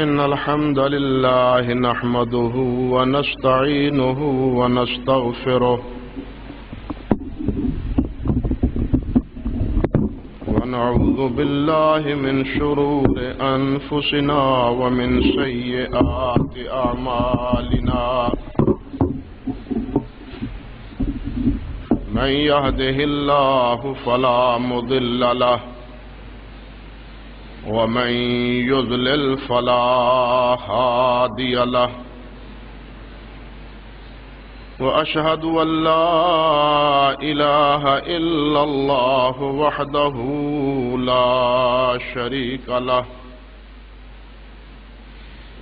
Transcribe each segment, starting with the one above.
إن الحمد لله نحمده ونستعينه ونستغفره ونعوذ بالله من شرور أنفسنا ومن سيئات أعمالنا من يهده الله فلا مضل له ومن يضلل فلا هادي له وأشهد أن لا إله إلا الله وحده لا شريك له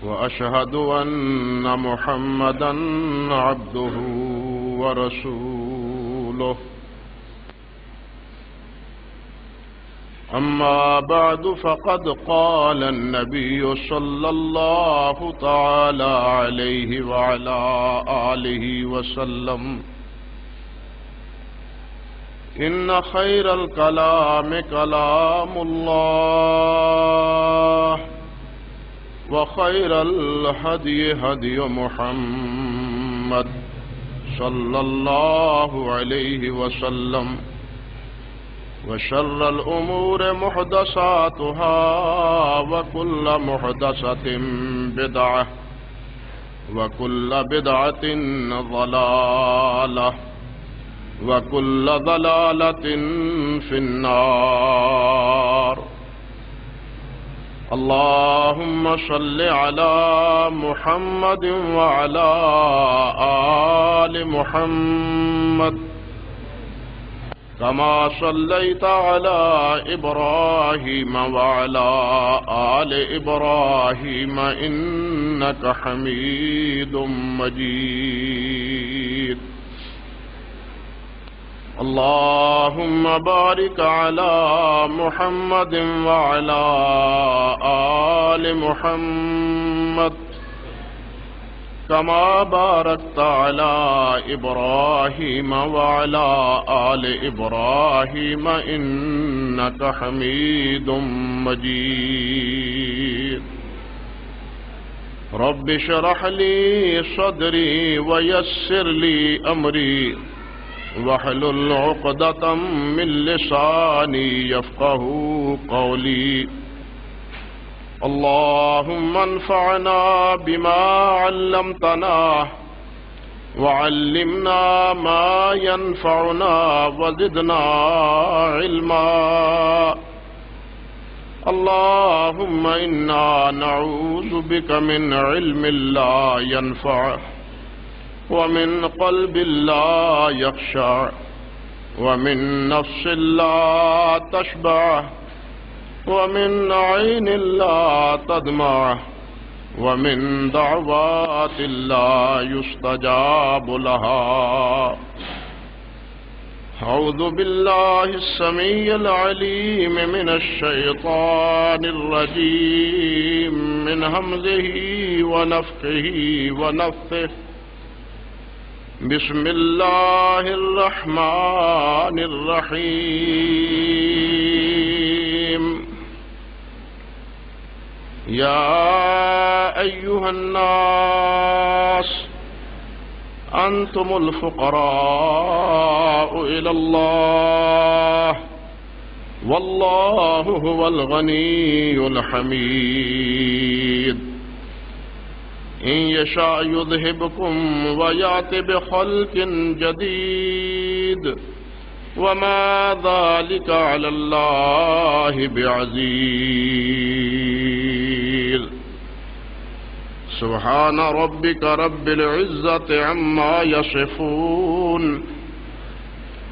وأشهد أن محمدا عبده ورسوله أما بعد فقد قال النبي صلى الله تعالى عليه وعلى آله وسلم إن خير الكلام كلام الله وخير الهدي هدي محمد صلى الله عليه وسلم وشر الأمور محدثاتها وكل محدثة بدعة وكل بدعة ضلالة وكل ضلالة في النار اللهم صل على محمد وعلى آل محمد كما صليت على إبراهيم وعلى آل إبراهيم إنك حميد مجيد اللهم بارك على محمد وعلى آل محمد كما باركت على إبراهيم وعلى آل إبراهيم إنك حميد مجيد رب اشرح لي صدري ويسر لي أمري واحلل عقدة من لساني يفقهوا قولي اللهم انفعنا بما علمتنا وعلمنا ما ينفعنا وزدنا علما اللهم إنا نعوذ بك من علم لا ينفع ومن قلب لا يخشع ومن نفس لا تشبع ومن عين لا تدمع ومن دعوات لا يستجاب لها أعوذ بالله السميع العليم من الشيطان الرجيم من همزه ونفخه ونفثه بسم الله الرحمن الرحيم يا أيها الناس أنتم الفقراء إلى الله والله هو الغني الحميد إن يشاء يذهبكم ويأتي بخلق جديد وما ذلك على الله بعزيز سبحان ربك رب العزة عما يصفون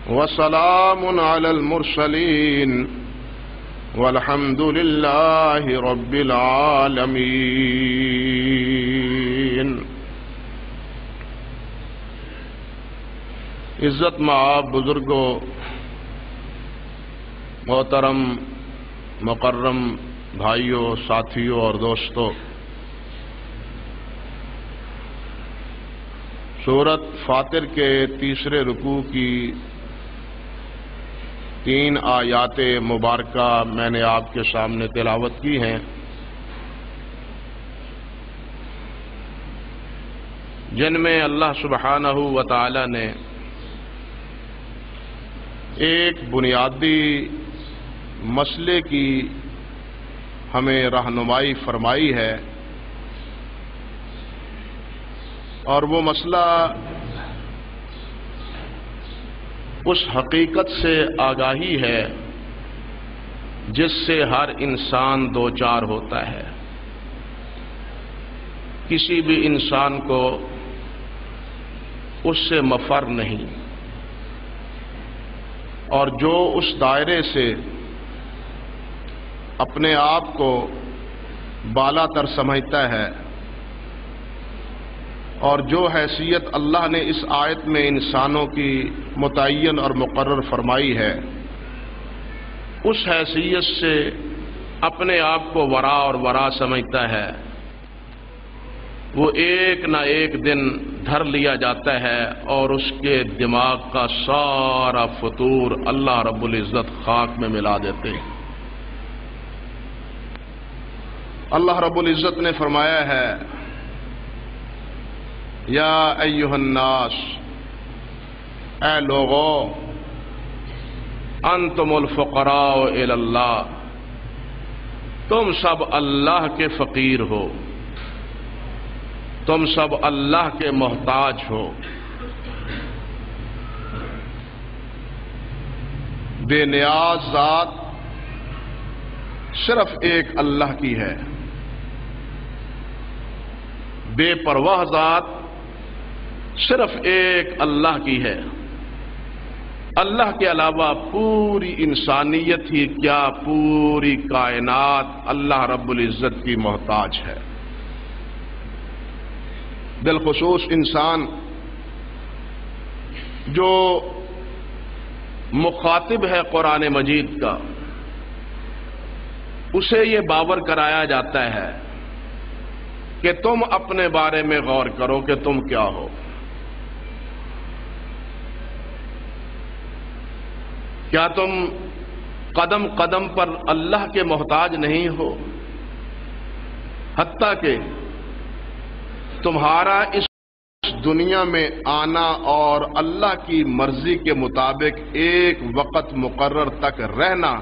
وسلام على المرسلين والحمد لله رب العالمين عزت مآب بزرگوں، محترم مکرم بھائیوں، ساتھیوں اور دوستوں، سورۃ فاطر کے تیسرے رکوع کی 3 آیات مبارکہ میں نے آپ کے سامنے تلاوت کی ہیں۔ جن میں اللہ سبحانہ و تعالی نے ایک بنیادی مسئلے کی ہمیں رہنمائی فرمائی ہے، اور وہ مسئلہ اس حقیقت سے آگاہی ہے جس سے ہر انسان دوچار ہوتا ہے۔ کسی بھی انسان کو اس سے مفر نہیں، اور جو اس دائرے سے اپنے آپ کو بالا تر سمجھتا ہے، اور جو حیثیت اللہ نے اس آیت میں انسانوں کی متعین اور مقرر فرمائی ہے، اس حیثیت سے اپنے آپ کو ورا اور ورا سمجھتا ہے، وہ ایک نہ ایک دن دھر لیا جاتا ہے اور اس کے دماغ کا سارا فطور اللہ رب العزت خاک میں ملا دیتے ہیں۔ اللہ رب العزت نے فرمایا ہے، یا ایھا الناس، اے لوگو، انتم الفقراء الی اللہ، تم سب اللہ کے فقیر ہو، تم سب اللہ کے محتاج ہو۔ بے نیاز ذات صرف ایک اللہ کی ہے، بے پرواہ ذات صرف ایک اللہ کی ہے۔ اللہ کے علاوہ پوری انسانیت ہی کیا، پوری کائنات اللہ رب العزت کی محتاج ہے۔ بالخصوص انسان جو مخاطب ہے قرآن مجید کا، اسے یہ باور کرایا جاتا ہے کہ تم اپنے بارے میں غور کرو کہ تم کیا ہو۔ کیا تم قدم قدم پر اللہ کے محتاج نہیں ہو؟ حتیٰ کہ تمہارا اس دنیا میں آنا اور اللہ کی مرضی کے مطابق ایک وقت مقرر تک رہنا،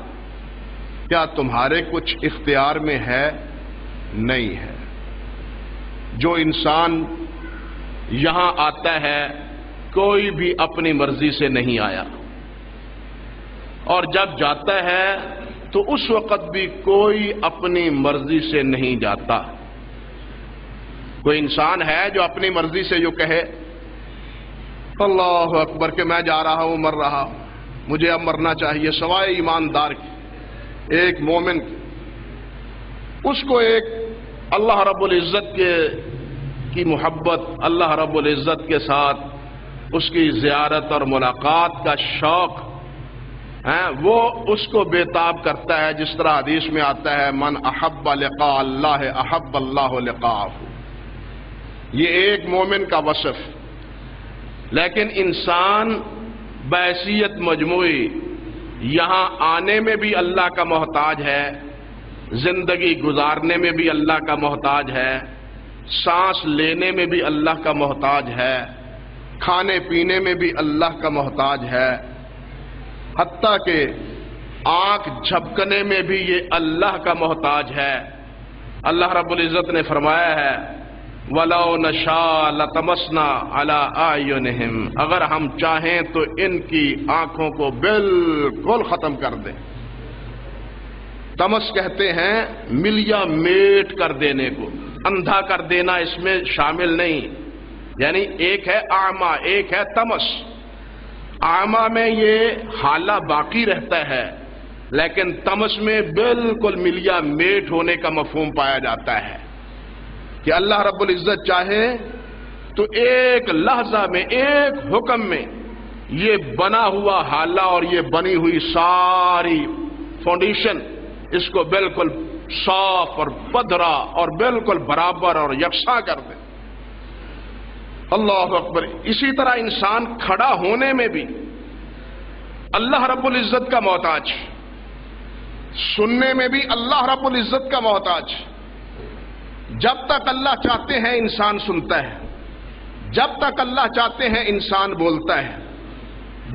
کیا تمہارے کچھ اختیار میں ہے؟ نہیں ہے۔ جو انسان یہاں آتا ہے کوئی بھی اپنی مرضی سے نہیں آیا، اور جب جاتا ہے تو اس وقت بھی کوئی اپنی مرضی سے نہیں جاتا۔ کوئی انسان ہے جو اپنی مرضی سے جو کہے اللہ اکبر کہ میں جا رہا ہوں، مر رہا ہوں، مجھے اب مرنا چاہیے، سوائے ایماندار کی، ایک مومن کی، اس کو ایک اللہ رب العزت کی محبت، اللہ رب العزت کے ساتھ اس کی زیارت اور ملاقات کا شوق ہے، وہ اس کو بےتاب کرتا ہے۔ جس طرح حدیث میں آتا ہے، من احب لقاء اللہ احب اللہ لقاءہ، یہ ایک مومن کا وصف۔ لیکن انسان بحیثیت مجموعی یہاں آنے میں بھی اللہ کا محتاج ہے، زندگی گزارنے میں بھی اللہ کا محتاج ہے، سانس لینے میں بھی اللہ کا محتاج ہے، کھانے پینے میں بھی اللہ کا محتاج ہے، حتیٰ کہ آنکھ جھپکنے میں بھی یہ اللہ کا محتاج ہے۔ اللہ رب العزت نے فرمایا ہے، وَلَوْ نَشَاءُ لَطَمَسْنَا عَلَىٰ أَعْيُنِهِمْ، اگر ہم چاہیں تو ان کی آنکھوں کو بالکل ختم کر دیں۔ تمس کہتے ہیں ملیا میٹ کر دینے کو، اندھا کر دینا اس میں شامل نہیں، یعنی ایک ہے اعمیٰ، ایک ہے تمس۔ اعمیٰ میں یہ حالہ باقی رہتا ہے، لیکن تمس میں بالکل ملیا میٹ ہونے کا مفہوم پایا جاتا ہے کہ اللہ رب العزت چاہے تو ایک لحظہ میں، ایک حکم میں یہ بنا ہوا حالہ اور یہ بنی ہوئی ساری فاؤنڈیشن، اس کو بالکل صاف اور پدھرا اور بالکل برابر اور یکساں کر دے۔ اللہ اکبر۔ اسی طرح انسان کھڑا ہونے میں بھی اللہ رب العزت کا محتاج، سننے میں بھی اللہ رب العزت کا محتاج۔ جب تک اللہ چاہتے ہیں انسان سنتا ہے، جب تک اللہ چاہتے ہیں انسان بولتا ہے،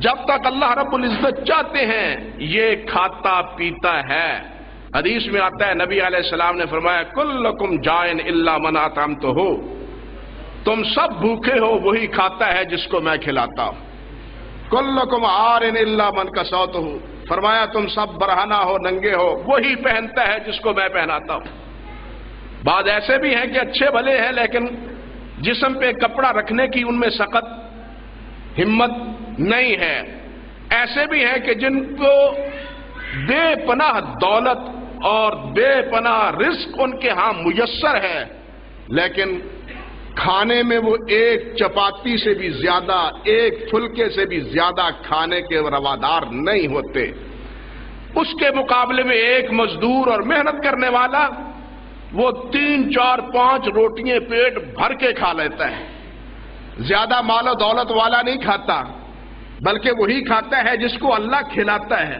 جب تک اللہ رب العزت چاہتے ہیں یہ کھاتا پیتا ہے۔ حدیث میں آتا ہے نبی علیہ السلام نے فرمایا کلکم جائن الا من اطعمتہ، تم سب بھوکے ہو وہی کھاتا ہے جس کو میں کھلاتا ہوں۔ کلکم عارن الا من کسوتہ، فرمایا تم سب برہنہ ہو ننگے ہو وہی پہنتا ہے جس کو میں پہناتا ہوں۔ بعض ایسے بھی ہیں کہ اچھے بھلے ہیں لیکن جسم پہ کپڑا رکھنے کی ان میں سخت ہمت نہیں ہے۔ ایسے بھی ہیں کہ جن کو بے پناہ دولت اور بے پناہ رزق ان کے ہاں میسر ہے، لیکن کھانے میں وہ ایک چپاتی سے بھی زیادہ، ایک پھلکے سے بھی زیادہ کھانے کے روادار نہیں ہوتے۔ اس کے مقابلے میں ایک مزدور اور محنت کرنے والا وہ 3 4 5 روٹیاں پیٹ بھر کے کھا لیتا ہے۔ زیادہ مال و دولت والا نہیں کھاتا، بلکہ وہی کھاتا ہے جس کو اللہ کھلاتا ہے،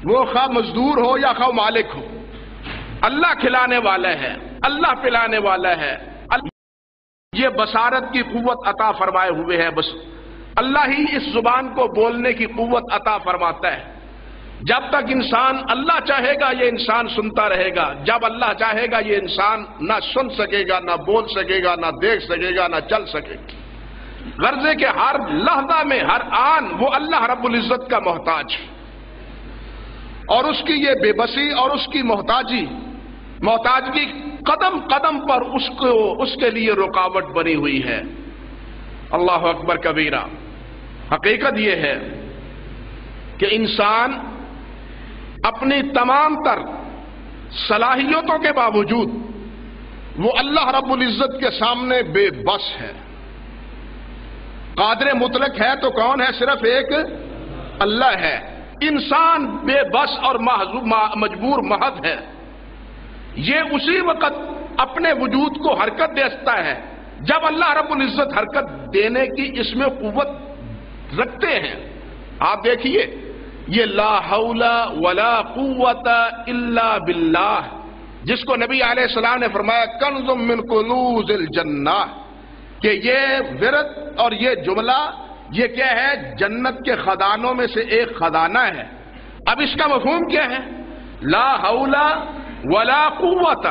وہ خواہ مزدور ہو یا خواہ مالک ہو، اللہ کھلانے والا ہے، اللہ پلانے والا ہے۔ یہ بصارت کی قوت عطا فرمائے ہوئے ہے، بس اللہ ہی اس زبان کو بولنے کی قوت عطا فرماتا ہے۔ جب تک انسان اللہ چاہے گا یہ انسان سنتا رہے گا، جب اللہ چاہے گا یہ انسان نہ سن سکے گا، نہ بول سکے گا، نہ دیکھ سکے گا، نہ چل سکے گا۔ غرض ہے کہ ہر لحظہ میں، ہر آن وہ اللہ رب العزت کا محتاج ہے، اور اس کی یہ بے بسی اور اس کی محتاجگی قدم قدم پر اس کے لیے رکاوٹ بنی ہوئی ہے۔ اللہ اکبر کبیرہ۔ حقیقت یہ ہے کہ انسان اپنی تمام تر صلاحیتوں کے باوجود وہ اللہ رب العزت کے سامنے بے بس ہے۔ قادر مطلق ہے تو کون ہے؟ صرف ایک اللہ ہے۔ انسان بے بس اور مجبور محض ہے۔ یہ اسی وقت اپنے وجود کو حرکت دیتا ہے جب اللہ رب العزت حرکت دینے کی اس میں قوت رکھتے ہیں۔ آپ دیکھیے یہ لا حول ولا قوت الا باللہ، جس کو نبی علیہ السلام نے فرمایا کنز من کنوز الجنہ، کہ یہ ورد اور یہ جملہ یہ کیا ہے؟ جنت کے خزانوں میں سے ایک خزانہ ہے۔ اب اس کا مفہوم کیا ہے؟ لا حول ولا قوت،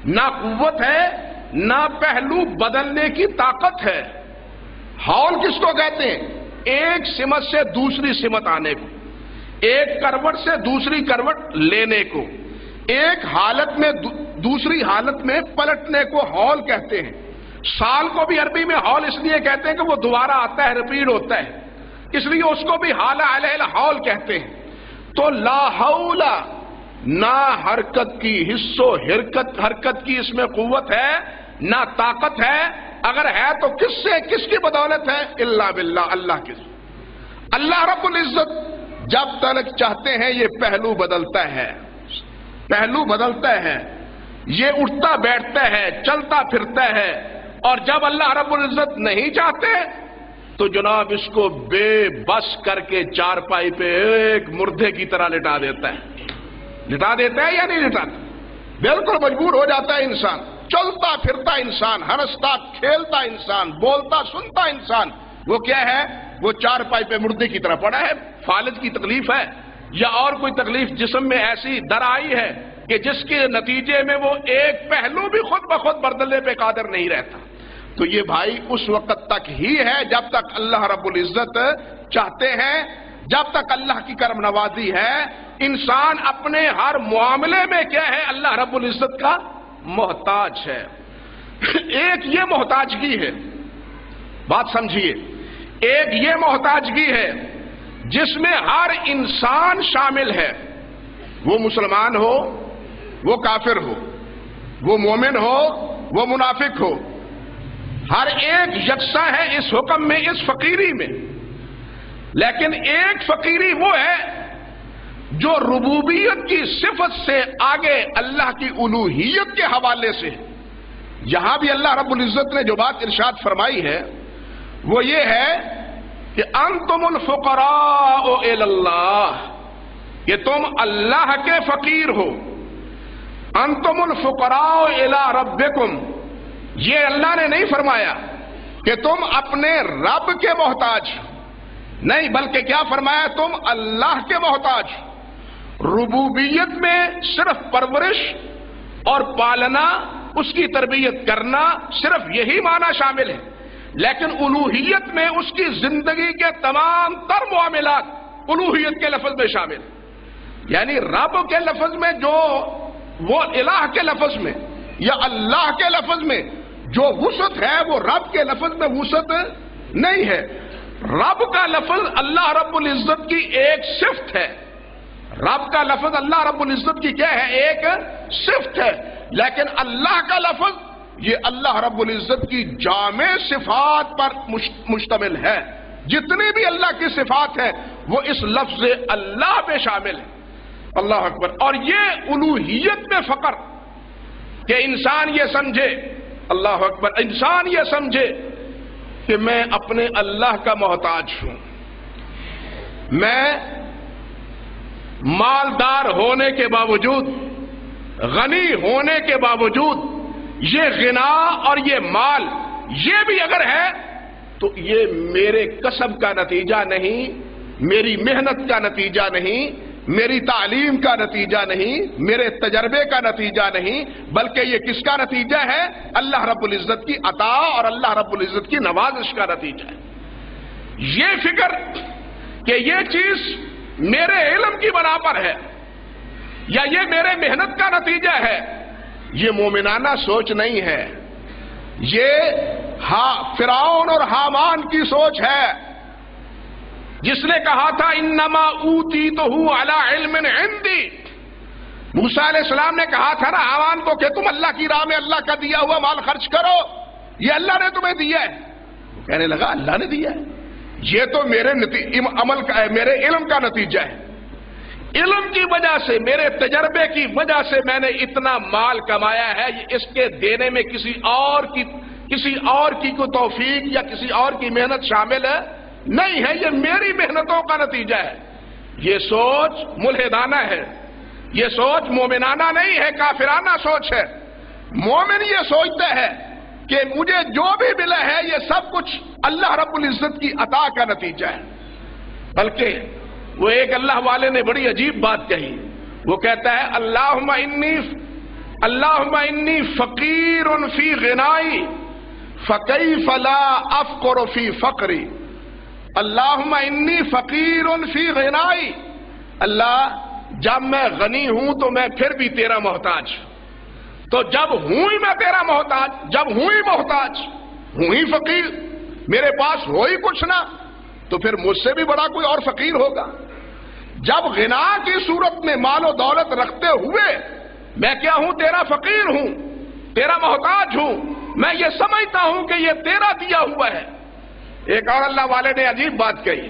نہ قوت ہے نہ پہلو بدلنے کی طاقت ہے۔ حول کس کو کہتے ہیں؟ ایک سمت سے دوسری سمت آنے کو، ایک کروٹ سے دوسری کروٹ لینے کو، ایک حالت میں دوسری حالت میں پلٹنے کو حول کہتے ہیں۔ سال کو بھی عربی میں حول اس لیے کہتے ہیں کہ وہ دوبارہ آتا ہے، ریپیٹ ہوتا ہے، اس لیے اس کو بھی حال علیہ الحول کہتے ہیں۔ تو لا حول، نہ حرکت کی حرکت کی اس میں قوت ہے، نہ طاقت ہے، اگر ہے تو کس کی بدولت ہے؟ الا باللہ، اللہ کی۔ اللہ رب العزت جب تک چاہتے ہیں یہ پہلو بدلتا ہے، یہ اٹھتا بیٹھتا ہے، چلتا پھرتا ہے، اور جب اللہ رب العزت نہیں چاہتے تو جناب اس کو بے بس کر کے چارپائی پہ ایک مردے کی طرح لٹا دیتا ہے یا نہیں لٹاتا؟ بالکل مجبور ہو جاتا ہے انسان، چلتا پھرتا انسان، ہنستا کھیلتا انسان، بولتا سنتا انسان، وہ کیا ہے؟ وہ چارپائی پہ مردے کی طرح پڑا ہے۔ فالج کی تکلیف ہے یا اور کوئی تکلیف جسم میں ایسی در آئی ہے کہ جس کے نتیجے میں وہ ایک پہلو بھی خود بخود بدلنے پہ قادر نہیں رہتا، تو یہ بھائی اس وقت تک ہی ہے جب تک اللہ رب العزت چاہتے ہیں، جب تک اللہ کی کرم نوازی ہے۔ انسان اپنے ہر معاملے میں کیا ہے؟ اللہ رب العزت کا محتاج ہے۔ ایک یہ محتاجگی ہے، بات سمجھیے، ایک یہ محتاجگی ہے جس میں ہر انسان شامل ہے، وہ مسلمان ہو، وہ کافر ہو، وہ مومن ہو، وہ منافق ہو، ہر ایک یکساں ہے اس حکم میں، اس فقیری میں۔ لیکن ایک فقیری وہ ہے جو ربوبیت کی صفت سے آگے اللہ کی الوہیت کے حوالے سے، یہاں بھی اللہ رب العزت نے جو بات ارشاد فرمائی ہے وہ یہ ہے کہ انتم الفقراء الی اللہ، کہ تم اللہ کے فقیر ہو۔ انتم الفقراء الی ربکم، یہ اللہ نے نہیں فرمایا، کہ تم اپنے رب کے محتاج نہیں، بلکہ کیا فرمایا؟ تم اللہ کے محتاج۔ ربوبیت میں صرف پرورش اور پالنا، اس کی تربیت کرنا، صرف یہی معنی شامل ہے، لیکن الوہیت میں اس کی زندگی کے تمام تر معاملات الوہیت کے لفظ میں شامل ہیں۔ یعنی رب کے لفظ میں جو وہ الہ کے لفظ میں یا اللہ کے لفظ میں جو وسعت ہے وہ رب کے لفظ میں وسعت نہیں ہے۔ رب کا لفظ اللہ رب العزت کی ایک صفت ہے، رب کا لفظ اللہ رب العزت کی کیا ہے؟ ایک صفت ہے، لیکن اللہ کا لفظ یہ اللہ رب العزت کی جامع صفات پر مشتمل ہے۔ جتنی بھی اللہ کی صفات ہیں وہ اس لفظ اللہ پہ شامل ہے۔ اللہ اکبر۔ اور یہ الوہیت میں فقر کہ انسان یہ سمجھے، اللہ اکبر، انسان یہ سمجھے کہ میں اپنے اللہ کا محتاج ہوں، میں مالدار ہونے کے باوجود، غنی ہونے کے باوجود یہ غنا اور یہ مال یہ بھی اگر ہے تو یہ میرے کسب کا نتیجہ نہیں، میری محنت کا نتیجہ نہیں، میری تعلیم کا نتیجہ نہیں، میرے تجربے کا نتیجہ نہیں، بلکہ یہ کس کا نتیجہ ہے؟ اللہ رب العزت کی عطا اور اللہ رب العزت کی نوازش کا نتیجہ ہے۔ یہ فکر کہ یہ چیز میرے علم کی بنا پر ہے یا یہ میرے محنت کا نتیجہ ہے، یہ مومنانہ سوچ نہیں ہے، یہ فرعون اور حامان کی سوچ ہے، جس نے کہا تھا انما اوتیتہ علی علم عندی۔ موسیٰ علیہ السلام نے کہا تھا نا حامان کو کہ تم اللہ کی راہ میں اللہ کا دیا ہوا مال خرچ کرو، یہ اللہ نے تمہیں دیا ہے۔ وہ کہنے لگا اللہ نے دیا ہے، یہ تو میرے عمل کا ہے، میرے علم کا نتیجہ ہے، علم کی وجہ سے، میرے تجربے کی وجہ سے میں نے اتنا مال کمایا ہے، اس کے دینے میں کسی اور کی کوئی توفیق یا کسی اور کی محنت شامل ہے نہیں ہے، یہ میری محنتوں کا نتیجہ ہے۔ یہ سوچ ملحدانہ ہے، یہ سوچ مومنانہ نہیں ہے، کافرانہ سوچ ہے۔ مومن یہ سوچتا ہے کہ مجھے جو بھی ملا ہے یہ سب کچھ اللہ رب العزت کی عطا کا نتیجہ ہے۔ بلکہ وہ ایک اللہ والے نے بڑی عجیب بات کہی، وہ کہتا ہے اللہم انی فقیر فی غنائی فکیف لا افقر فی فقری۔ اللہم انی فقیر فی غنائی، اللہ جب میں غنی ہوں تو میں پھر بھی تیرا محتاج، تو جب ہوں ہی میں تیرا محتاج، جب ہوں ہی محتاج، ہوں ہی فقیر، میرے پاس ہو ہی کچھ نہ، تو پھر مجھ سے بھی بڑا کوئی اور فقیر ہوگا۔ جب غنا کی صورت میں مال و دولت رکھتے ہوئے میں کیا ہوں؟ تیرا فقیر ہوں، تیرا محتاج ہوں، میں یہ سمجھتا ہوں کہ یہ تیرا دیا ہوا ہے۔ ایک اور اللہ والے نے عجیب بات کہی،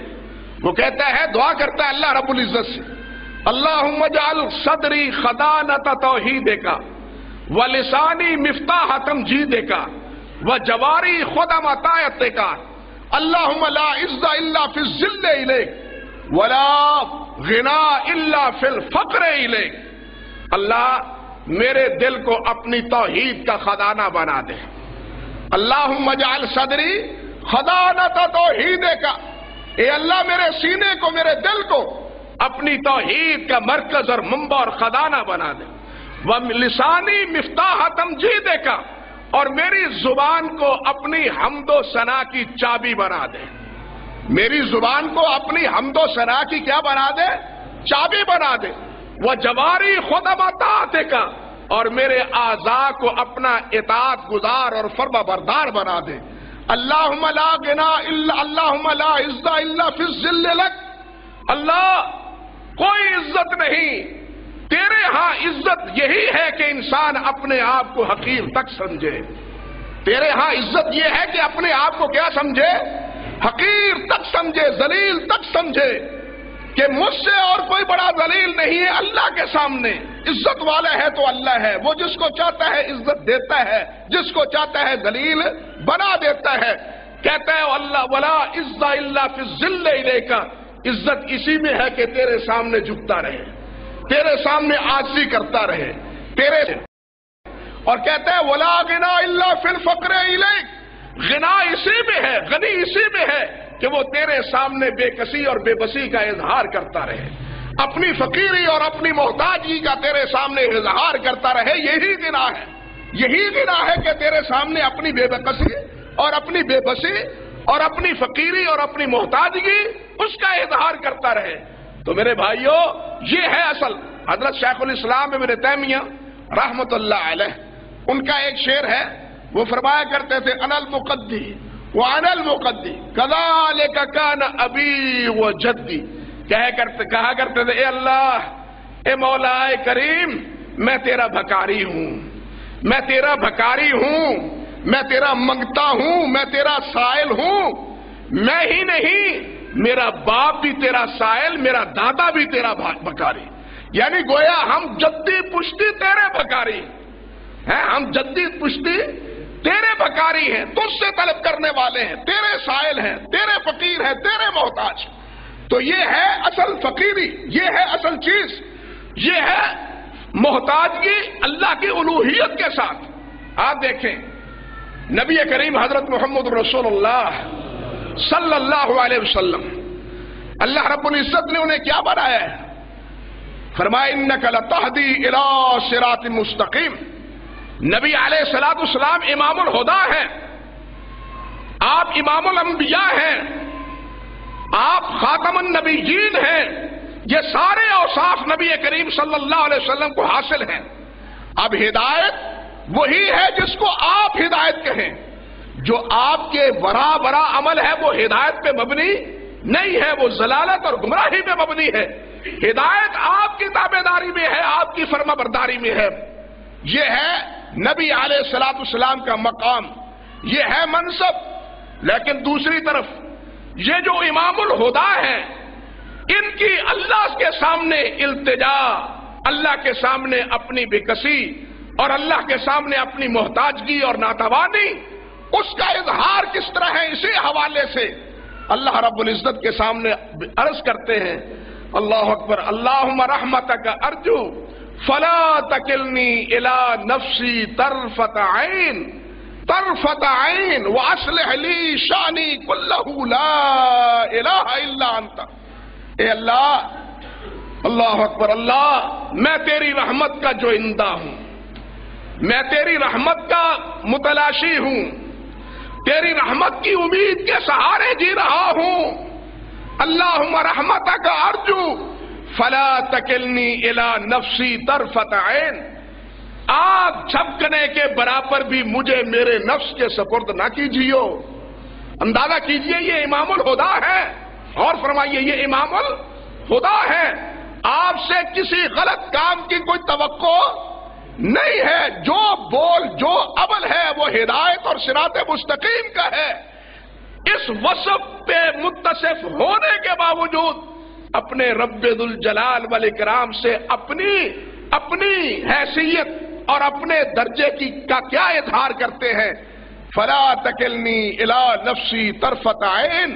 وہ کہتا ہے، دعا کرتا ہے اللہ رب العزت سے، اللہم اجعل صدری خزانۃ توحیدک ولسانی مفتاح تمجیدک وجواری خدم طاعتک، اللہم لا عز الا فی الذل الیک ولا غنا الا فی الفقر الیک۔ اللہ میرے دل کو اپنی توحید کا خزانہ بنا دے۔ اللہم اجعل صدری خزانۃ توحیدک، اے اللہ میرے سینے کو، میرے دل کو اپنی توحید کا مرکز اور منبع اور خزانہ بنا دے۔ وَلِسَانِي مِفْتَاحَ تَمْجِيدِكَ، اور میری زبان کو اپنی حمد و ثنا کی چابی بنا دے، میری زبان کو اپنی حمد و ثنا کی کیا بنا دے؟ چابی بنا دے۔ وَجَوَارِي خُدَمَ طَاعَتِكَ، اور میرے اعضاء کو اپنا اطاعت گزار اور فرما بردار بنا دے۔ اللہم لا غنا الا، اللہم لا عز الا فی الذل لک، اللہ کوئی عزت نہیں، تیرے ہاں عزت یہی ہے کہ انسان اپنے آپ کو حقیر تک سمجھے، تیرے ہاں عزت یہ ہے کہ اپنے آپ کو کیا سمجھے؟ حقیر تک سمجھے، ذلیل تک سمجھے کہ مجھ سے اور کوئی بڑا ذلیل نہیں ہے اللہ کے سامنے۔ عزت والا ہے تو اللہ ہے، وہ جس کو چاہتا ہے عزت دیتا ہے، جس کو چاہتا ہے ذلیل بنا دیتا ہے۔ کہتا ہے اللہ ولا عز الا فی الذل الیک، عزت اسی میں ہے کہ تیرے سامنے جھکتا رہے، تیرے سامنے عاجزی کرتا رہے، اور کہتا ہے ولا غنا الا فی الفقر الیک، غنا اسی میں ہے، غنی اسی میں ہے کہ وہ تیرے سامنے بے کسی اور بے بسی کا اظہار کرتا رہے، اپنی فقیری اور اپنی محتاجی کا تیرے سامنے اظہار کرتا رہے۔ یہی گناہ ہے، یہی گناہ ہے کہ تیرے سامنے اپنی بے کسی اور اپنی بے بسی اور اپنی فقیری اور اپنی محتاجگی اس کا اظہار کرتا رہے۔ تو میرے بھائیوں، یہ ہے اصل۔ حضرت شیخ الاسلام ابن تیمیہ رحمت اللہ علیہ، ان کا ایک شعر ہے، وہ فرمایا کرتے تھے انا المقدی وانا المقدی کذالک کان ابی و جدی، کہا کرتے تھے اے اللہ، اے مولا کریم، میں تیرا بھکاری ہوں، میں تیرا بھکاری ہوں، میں تیرا منگتا ہوں، میں تیرا سائل ہوں، میں ہی نہیں میرا باپ بھی تیرا سائل، میرا دادا بھی تیرا بھکاری، یعنی گویا ہم جدی پشتی تیرے بھکاری ہیں، ہم جدی پشتی تیرے بھکاری ہیں، تجھ سے طلب کرنے والے ہیں، تیرے سائل ہیں، تیرے فقیر ہیں، تیرے محتاج۔ تو یہ ہے اصل فقیری، یہ ہے اصل چیز، یہ ہے محتاجگی اللہ کی الوہیت کے ساتھ۔ آپ دیکھیں نبی کریم حضرت محمد رسول اللہ صلی اللہ علیہ وسلم، اللہ رب العزت نے انہیں کیا بنایا ہے؟ فرمایا انک لتہدی الی صراط مستقیم۔ نبی علیہ الصلوۃ والسلام امام الہدیٰ ہیں، آپ امام الانبیاء ہیں، آپ خاتم النبیین ہیں، یہ سارے اوصاف نبی کریم صلی اللہ علیہ وسلم کو حاصل ہیں۔ اب ہدایت وہی ہے جس کو آپ ہدایت کہیں، جو آپ کے برا عمل ہے وہ ہدایت پہ مبنی نہیں ہے، وہ ضلالت اور گمراہی پہ مبنی ہے۔ ہدایت آپ کی تابع داری میں ہے، آپ کی فرما برداری میں ہے۔ یہ ہے نبی علیہ الصلوۃ والسلام کا مقام، یہ ہے منصب۔ لیکن دوسری طرف یہ جو امام الہدیٰ ہیں، ان کی اللہ کے سامنے التجا، اللہ کے سامنے اپنی بےکسی اور اللہ کے سامنے اپنی محتاجگی اور ناتوانی، اس کا اظہار کس طرح ہے، اسی حوالے سے اللہ رب العزت کے سامنے عرض کرتے ہیں، اللہ اکبر، اللہم رحمتک ارجو فلا تکلنی الی نفسی طرفۃ عین واصلح لی شانی کلہ لا الہ الا انت۔ اے اللہ، اللہ اکبر، اللہ میں تیری رحمت کا جوئندہ ہوں، میں تیری رحمت کا متلاشی ہوں، تیری رحمت کی امید کے سہارے جی رہا ہوں۔ اللہم رحمتک ارجو فلا تکلنی الی نفسی طرفۃ عین، آگ جھپکنے کے برابر بھی مجھے میرے نفس کے سپرد نہ کیجیو۔ اندازہ کیجئے یہ امام الہدیٰ ہے، اور فرمائیے یہ امام الہدیٰ ہے، آپ سے کسی غلط کام کی کوئی توقع نہیں ہے، جو بول جو عمل ہے وہ ہدایت اور صراط مستقیم کا ہے۔ اس وصف پہ متصف ہونے کے باوجود اپنے رب ذوالجلال والاکرام سے اپنی حیثیت اور اپنے درجے کا کیا اظہار کرتے ہیں؟ فلا تکلنی الی نفسی طرفۃ عین،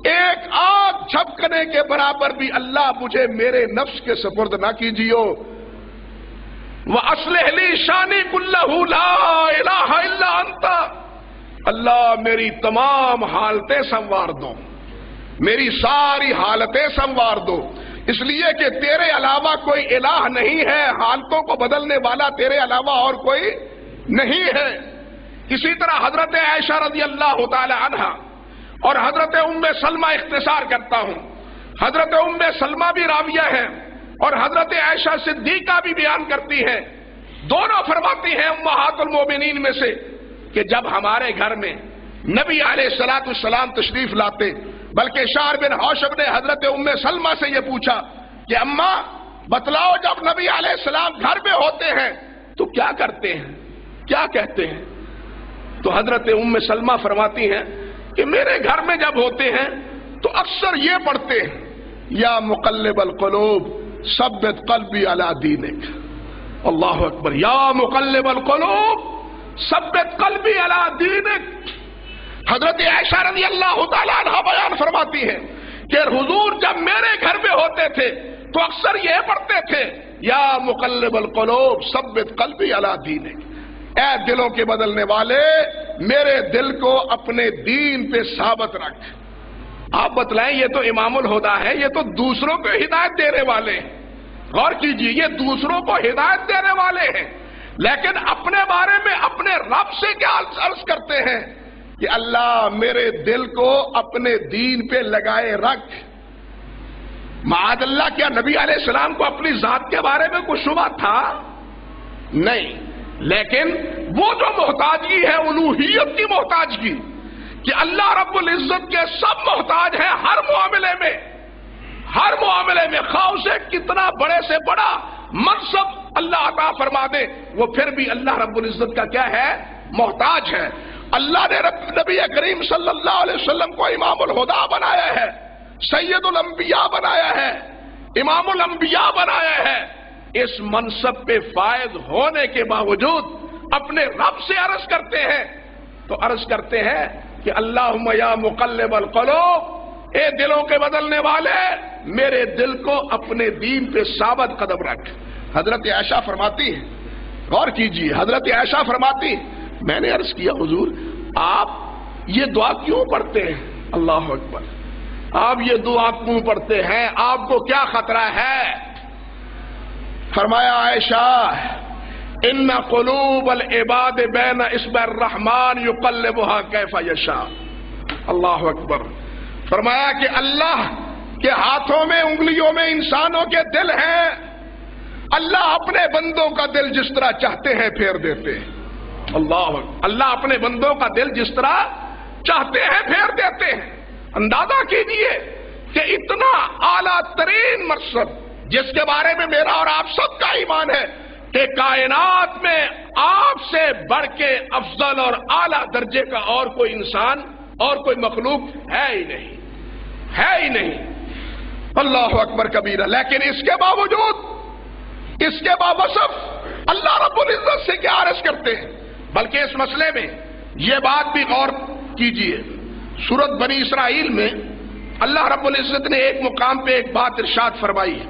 ایک آگ جھپکنے کے برابر بھی اللہ مجھے میرے نفس کے سپرد نہ کیجیو۔ وَأَصْلِحْ لِي شَانِي كُلَّهُ لَا إِلَٰهَ إِلَّا أَنْتَ، اللہ میری تمام حالتیں سنوار دو، میری ساری حالتیں سنوار دو، اس لیے کہ تیرے علاوہ کوئی الہ نہیں ہے، حالتوں کو بدلنے والا تیرے علاوہ اور کوئی نہیں ہے۔ اسی طرح حضرت عائشہ رضی اللہ تعالی عنہا اور حضرت ام سلمہ، اختصار کرتا ہوں، حضرت ام سلمہ بھی راویہ ہیں اور حضرت عائشہ صدیقہ بھی بیان کرتی ہیں، دونوں فرماتی ہیں امہات المومنین میں سے کہ جب ہمارے گھر میں نبی علیہ الصلوۃ والسلام تشریف لاتے، بلکہ شعر بن حوشب نے حضرت ام سلمہ سے یہ پوچھا کہ اماں بتلاؤ جب نبی علیہ السلام گھر میں ہوتے ہیں تو کیا کرتے ہیں، کیا کہتے ہیں؟ تو حضرت ام سلمہ فرماتی ہیں کہ میرے گھر میں جب ہوتے ہیں تو اکثر یہ پڑھتے ہیں، یا مقلب القلوب ثبت قلبی علی دینک، اللہ اکبر، یا مقلب القلوب ثبت قلبی علی دینک۔ حضرت عائشہ رضی اللہ تعالیٰ عنہ بیان فرماتی ہے کہ حضور جب میرے گھر میں ہوتے تھے تو اکثر یہ پڑھتے تھے، یا مقلب القلوب ثبت قلبی علی دینک، اے دلوں کے بدلنے والے میرے دل کو اپنے دین پہ ثابت رکھ۔ آپ بتلائیں، یہ تو امام الہدیٰ ہے، یہ تو دوسروں کو ہدایت دینے والے ہیں۔ غور کیجئے، یہ دوسروں کو ہدایت دینے والے ہیں، لیکن اپنے بارے میں اپنے رب سے کیا عرض کرتے ہیں کہ اللہ میرے دل کو اپنے دین پہ لگائے رکھ۔ معاذ اللہ، کیا نبی علیہ السلام کو اپنی ذات کے بارے میں کوئی شبہ تھا؟ نہیں، لیکن وہ جو محتاجگی ہے الوہیت کی محتاجگی، کہ اللہ رب العزت کے سب محتاج ہیں ہر معاملے میں، ہر معاملے میں، خواہ اسے کتنا بڑے سے بڑا منصب اللہ عطا فرما دے، وہ پھر بھی اللہ رب العزت کا کیا ہے؟ محتاج ہے۔ اللہ نے نبی کریم صلی اللہ علیہ وسلم کو امام الہدیٰ بنایا ہے، سید الانبیاء بنایا ہے، امام الانبیاء بنایا ہے۔ اس منصب پہ فائز ہونے کے باوجود اپنے رب سے عرض کرتے ہیں، تو عرض کرتے ہیں کہ اللہم یا مقلب القلوب، اے دلوں کے بدلنے والے، میرے دل کو اپنے دین پہ ثابت قدم رکھ۔ حضرت عائشہ فرماتی ہے، غور کیجئے، حضرت عائشہ فرماتی، میں نے عرض کیا حضور آپ یہ دعا کیوں پڑھتے ہیں؟ اللہ اکبر، آپ یہ دعا کیوں پڑھتے ہیں؟ آپ کو کیا خطرہ ہے؟ فرمایا عائشہ ان قلوب العباد بین اصبع الرحمن یقلبها کیف یشاء۔ اللہ اکبر، فرمایا کہ اللہ کے ہاتھوں میں، انگلیوں میں انسانوں کے دل ہیں، اللہ اپنے بندوں کا دل جس طرح چاہتے ہیں پھیر دیتے ہیں۔ اللہ اپنے بندوں کا دل جس طرح چاہتے ہیں پھیر دیتے ہیں۔ اندازہ کیجئے کہ اتنا اعلیٰ ترین مرصد، جس کے بارے میں میرا اور آپ سب کا ایمان ہے کہ کائنات میں آپ سے بڑھ کے افضل اور اعلیٰ درجے کا اور کوئی انسان اور کوئی مخلوق ہے ہی نہیں، ہے ہی نہیں۔ اللہ اکبر کبیرہ، لیکن اس کے باوجود، اس کے باوصف اللہ رب العزت سے کیا عرض کرتے ہیں؟ بلکہ اس مسئلے میں یہ بات بھی غور کیجئے، سورۃ بنی اسرائیل میں اللہ رب العزت نے ایک مقام پہ ایک بات ارشاد فرمائی ہے،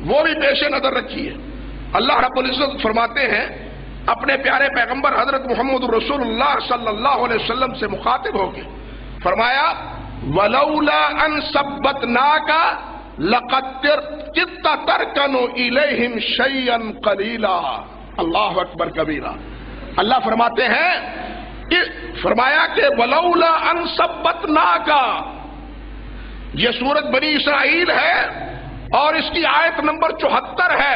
وہ بھی پیش نظر رکھیے۔ اللہ رب العزت فرماتے ہیں اپنے پیارے پیغمبر حضرت محمد رسول اللہ صلی اللہ علیہ وسلم سے مخاطب ہو کے، فرمایا وَلَوْلَا أَن ثَبَّتْنَاكَ لَقَدْ كِدتَّ تَرْكَنُ إِلَيْهِمْ شَيْئًا قَلِيلًا۔ اللہ اکبر کبیرہ، اللہ فرماتے ہیں کہ فرمایا کہ وَلَوْلَا أَن ثَبَّتْنَاكَ، یہ سورۃ بنی اسرائیل ہے اور اس کی آیت نمبر 74 ہے۔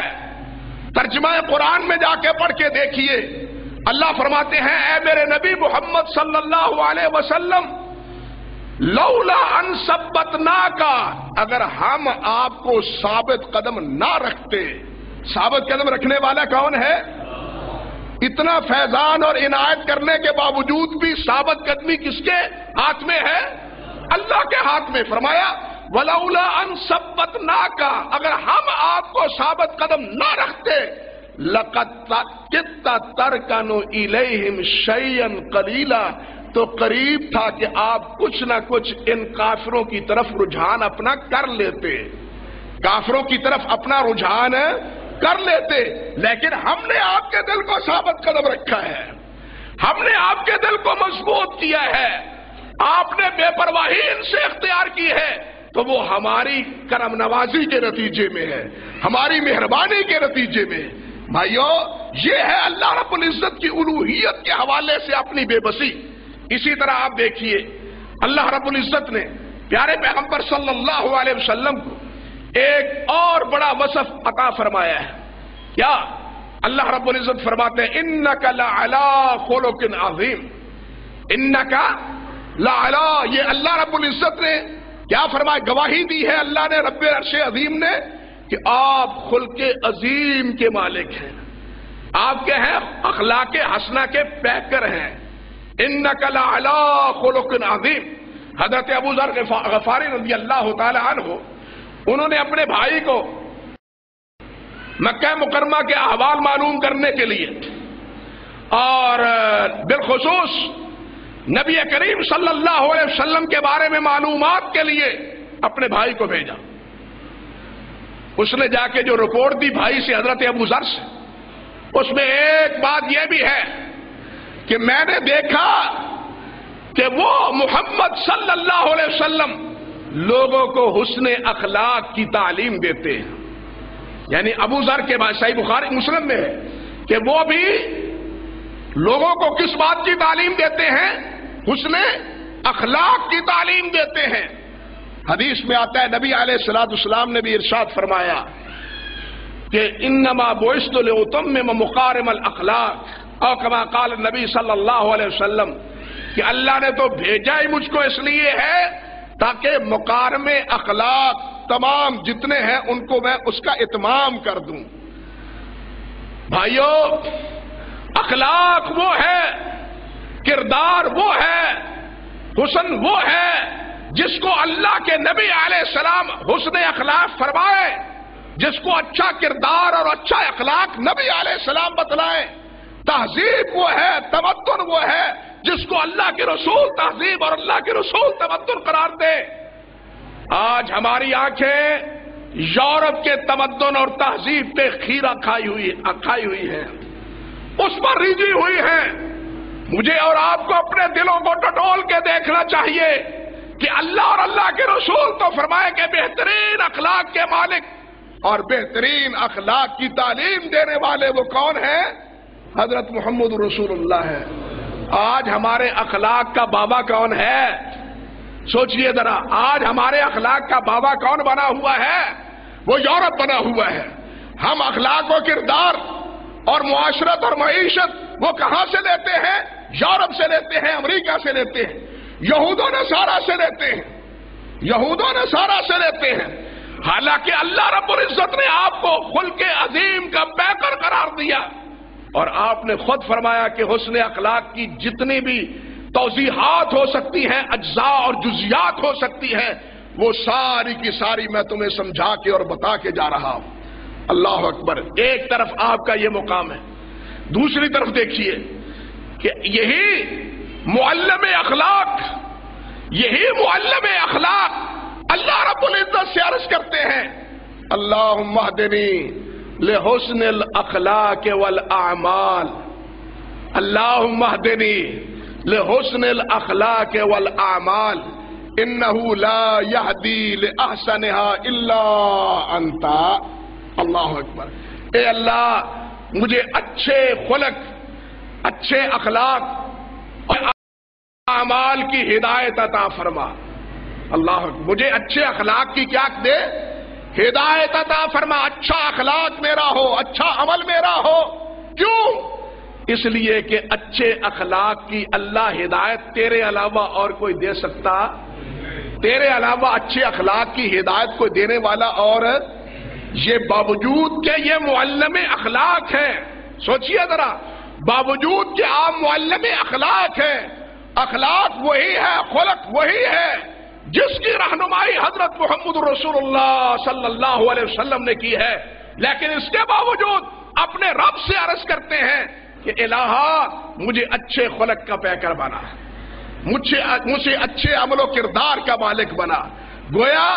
ترجمہ قرآن میں جا کے پڑھ کے دیکھیے، اللہ فرماتے ہیں اے میرے نبی محمد صلی اللہ علیہ وسلم، لولا ان ثبتناک، اگر ہم آپ کو ثابت قدم نہ رکھتے۔ ثابت قدم رکھنے والا کون ہے؟ اتنا فیضان اور عنایت کرنے کے باوجود بھی ثابت قدمی کس کے ہاتھ میں ہے؟ اللہ کے ہاتھ میں۔ فرمایا وَلَوْلَا أَن ثَبَّتْنَاكَ، اگر ہم آپ کو ثابت قدم نہ رکھتے، لَقَدْ كِدتَّ تَرْكَنُ إِلَيْهِمْ شَيْئًا قَلِيلًا، تو قریب تھا کہ آپ کچھ نہ کچھ ان کافروں کی طرف رجحان اپنا کر لیتے، کافروں کی طرف اپنا رجحان کر لیتے، لیکن ہم نے آپ کے دل کو ثابت قدم رکھا ہے، ہم نے آپ کے دل کو مضبوط کیا ہے، آپ نے بے پرواہی ان سے اختیار کی ہے، تو وہ ہماری کرم نوازی کے نتیجے میں ہے، ہماری مہربانی کے نتیجے میں۔ بھائیو، یہ ہے اللہ رب العزت کی الوہیت کے حوالے سے اپنی بے بسی۔ اسی طرح آپ دیکھیے اللہ رب العزت نے پیارے پیغمبر صلی اللہ علیہ وسلم کو ایک اور بڑا وصف عطا فرمایا ہے۔ کیا؟ اللہ رب العزت فرماتے ہیں انک لعلی خلق عظیم، انک لعلی، یہ اللہ رب العزت نے کیا فرمایا؟ گواہی دی ہے اللہ نے، رب عرش عظیم نے، کہ آپ خلق عظیم کے مالک ہیں، آپ کے ہیں اخلاق حسنہ کے پیکر ہیں۔ انک لعلی خلق عظیم۔ حضرت ابو ذر غفاری رضی اللہ تعالی عنہ، انہوں نے اپنے بھائی کو مکہ مکرمہ کے احوال معلوم کرنے کے لیے اور بالخصوص نبی کریم صلی اللہ علیہ وسلم کے بارے میں معلومات کے لیے اپنے بھائی کو بھیجا۔ اس نے جا کے جو رپورٹ دی بھائی سے، حضرت ابو ذر سے، اس میں ایک بات یہ بھی ہے کہ میں نے دیکھا کہ وہ محمد صلی اللہ علیہ وسلم لوگوں کو حسن اخلاق کی تعلیم دیتے ہیں. یعنی ابو ذر کے بعد صحیح بخاری مسلم میں ہے کہ وہ بھی لوگوں کو کس بات کی تعلیم دیتے ہیں؟ حسن اخلاق کی تعلیم دیتے ہیں. حدیث میں آتا ہے نبی علیہ الصلوۃ والسلام نے بھی ارشاد فرمایا کہ انما بعثت لاتمم مکارم الاخلاق او کما قال النبی صلی اللہ علیہ وسلم کہ اللہ نے تو بھیجا ہی مجھ کو اس لیے ہے تاکہ مکارم اخلاق تمام جتنے ہیں ان کو میں اس کا اتمام کر دوں. بھائیو، اخلاق وہ ہے، کردار وہ ہے، حسن وہ ہے جس کو اللہ کے نبی علیہ السلام حسن اخلاق فرمائے، جس کو اچھا کردار اور اچھا اخلاق نبی علیہ السلام بتلائے. تہذیب وہ ہے، تمدن وہ ہے جس کو اللہ کے رسول تہذیب اور اللہ کے رسول تمدن قرار دے. آج ہماری آنکھیں یورپ کے تمدن اور تہذیب پہ خیرہ کھائی ہوئی ہیں، اس پر ریجھی ہوئی ہیں. مجھے اور آپ کو اپنے دلوں کو ٹٹول کے دیکھنا چاہیے کہ اللہ اور اللہ کے رسول تو فرمائے کہ بہترین اخلاق کے مالک اور بہترین اخلاق کی تعلیم دینے والے وہ کون ہیں؟ حضرت محمد رسول اللہ ہے. آج ہمارے اخلاق کا بابا کون ہے؟ سوچئے ذرا، آج ہمارے اخلاق کا بابا کون بنا ہوا ہے؟ وہ یورپ بنا ہوا ہے. ہم اخلاق و کردار اور معاشرت اور معیشت وہ کہاں سے لیتے ہیں؟ یورپ سے لیتے ہیں، امریکہ سے لیتے ہیں، یہود و نصارہ سے لیتے ہیں، یہود و نصارہ سے لیتے ہیں. حالانکہ اللہ رب العزت نے آپ کو خلق عظیم کا پیکر قرار دیا اور آپ نے خود فرمایا کہ حسن اخلاق کی جتنی بھی توضیحات ہو سکتی ہیں، اجزاء اور جزیات ہو سکتی ہیں، وہ ساری کی ساری میں تمہیں سمجھا کے اور بتا کے جا رہا ہوں. اللہ اکبر. ایک طرف آپ کا یہ مقام ہے، دوسری طرف دیکھیے کہ یہی معلم اخلاق اللہ رب العزت سے عرض کرتے ہیں اللہم اہدنی لحسن الاخلاق والاعمال، اللہم اہدنی لحسن الاخلاق والاعمال انہ لا یہدی لاحسنها الا انت. اللہ اکبر. اے اللہ مجھے اچھے خلق، اچھے اخلاق اور اعمال کی ہدایت عطا فرما. اللہ اکبر. مجھے اچھے اخلاق کی کیا دے؟ ہدایت عطا فرما. اچھا اخلاق میرا ہو، اچھا عمل میرا ہو. کیوں؟ اس لیے کہ اچھے اخلاق کی اللہ ہدایت تیرے علاوہ اور کوئی دے سکتا؟ تیرے علاوہ اچھے اخلاق کی ہدایت کوئی دینے والا اور یہ باوجود کہ یہ معلم اخلاق ہے. سوچئے ذرا، باوجود کہ آپ معلم اخلاق ہیں، اخلاق وہی ہے، خلق وہی ہے جس کی رہنمائی حضرت محمد رسول اللہ صلی اللہ علیہ وسلم نے کی ہے، لیکن اس کے باوجود اپنے رب سے عرض کرتے ہیں کہ الہا مجھے اچھے خلق کا پیکر بنا، مجھے اچھے عمل و کردار کا مالک بنا. گویا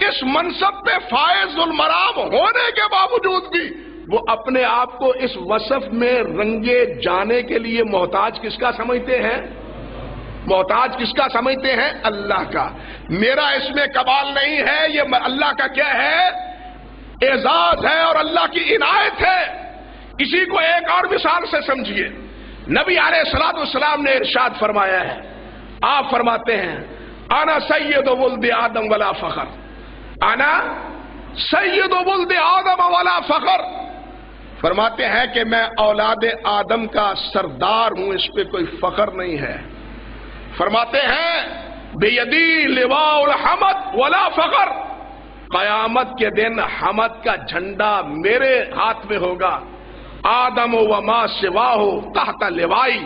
اس منصب پہ فائز المرام ہونے کے باوجود بھی وہ اپنے آپ کو اس وصف میں رنگے جانے کے لیے محتاج کس کا سمجھتے ہیں؟ محتاج کس کا سمجھتے ہیں؟ اللہ کا. میرا اس میں کمال نہیں ہے، یہ اللہ کا کیا ہے؟ اعزاز ہے اور اللہ کی عنایت ہے. اسی کو ایک اور مثال سے سمجھیے. نبی علیہ الصلوۃ والسلام نے ارشاد فرمایا ہے، آپ فرماتے ہیں انا سید ولد آدم ولا فخر، انا سید ولد آدم ولا فخر. فرماتے ہیں کہ میں اولاد آدم کا سردار ہوں، اس پہ کوئی فخر نہیں ہے. فرماتے ہیں بیدی لواء الحمد ولا فخر، قیامت کے دن حمد کا جھنڈا میرے ہاتھ میں ہوگا. آدم و ما سواہ تحت لوائی،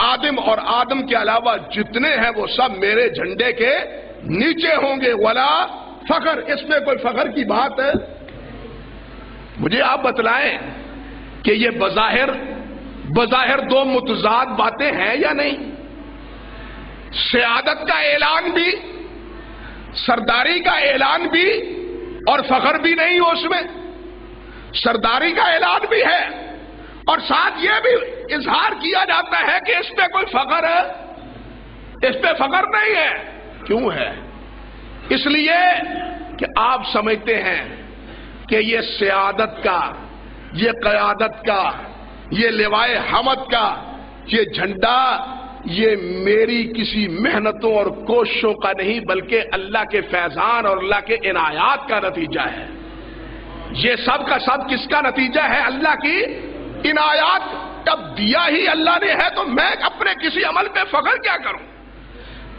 آدم اور آدم کے علاوہ جتنے ہیں وہ سب میرے جھنڈے کے نیچے ہوں گے. ولا فخر، اس میں کوئی فخر کی بات ہے؟ مجھے آپ بتلائیں کہ یہ بظاہر دو متضاد باتیں ہیں یا نہیں؟ سیادت کا اعلان بھی، سرداری کا اعلان بھی اور فخر بھی نہیں ہو اس میں. سرداری کا اعلان بھی ہے اور ساتھ یہ بھی اظہار کیا جاتا ہے کہ اس پہ کوئی فخر ہے، اس پہ فخر نہیں ہے. کیوں ہے؟ اس لیے کہ آپ سمجھتے ہیں کہ یہ سیادت کا، یہ قیادت کا، یہ لوائے حمد کا یہ جھنڈا یہ میری کسی محنتوں اور کوششوں کا نہیں بلکہ اللہ کے فیضان اور اللہ کے عنایات کا نتیجہ ہے. یہ سب کا سب کس کا نتیجہ ہے؟ اللہ کی عنایات. جب دیا ہی اللہ نے ہے تو میں اپنے کسی عمل پہ فخر کیا کروں؟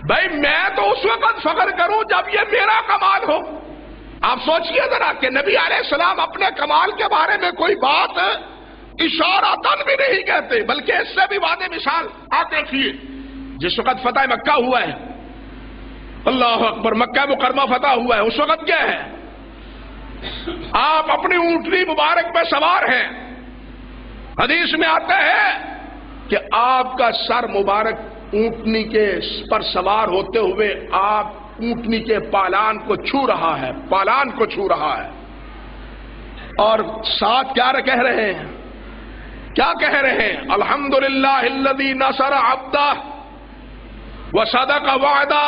بھائی میں تو اس وقت فخر کروں جب یہ میرا کمال ہو. آپ سوچئے ذرا کہ نبی علیہ السلام اپنے کمال کے بارے میں کوئی بات اشارتاً بھی نہیں کہتے، بلکہ اس سے بھی واضح مثال آپ دیکھیے. جس وقت فتح مکہ ہوا ہے، اللہ اکبر، مکہ مکرمہ فتح ہوا ہے، اس وقت کیا ہے؟ آپ اپنی اونٹنی مبارک پہ سوار ہیں. حدیث میں آتا ہے کہ آپ کا سر مبارک اونٹنی کے پر سوار ہوتے ہوئے آپ اونٹنی کے پالان کو چھو رہا ہے، پالان کو چھو رہا ہے. اور ساتھ کیا کہہ رہے ہیں؟ کیا کہہ رہے ہیں؟ الحمدللہ الذی نصر عبدہ وصدق وعدہ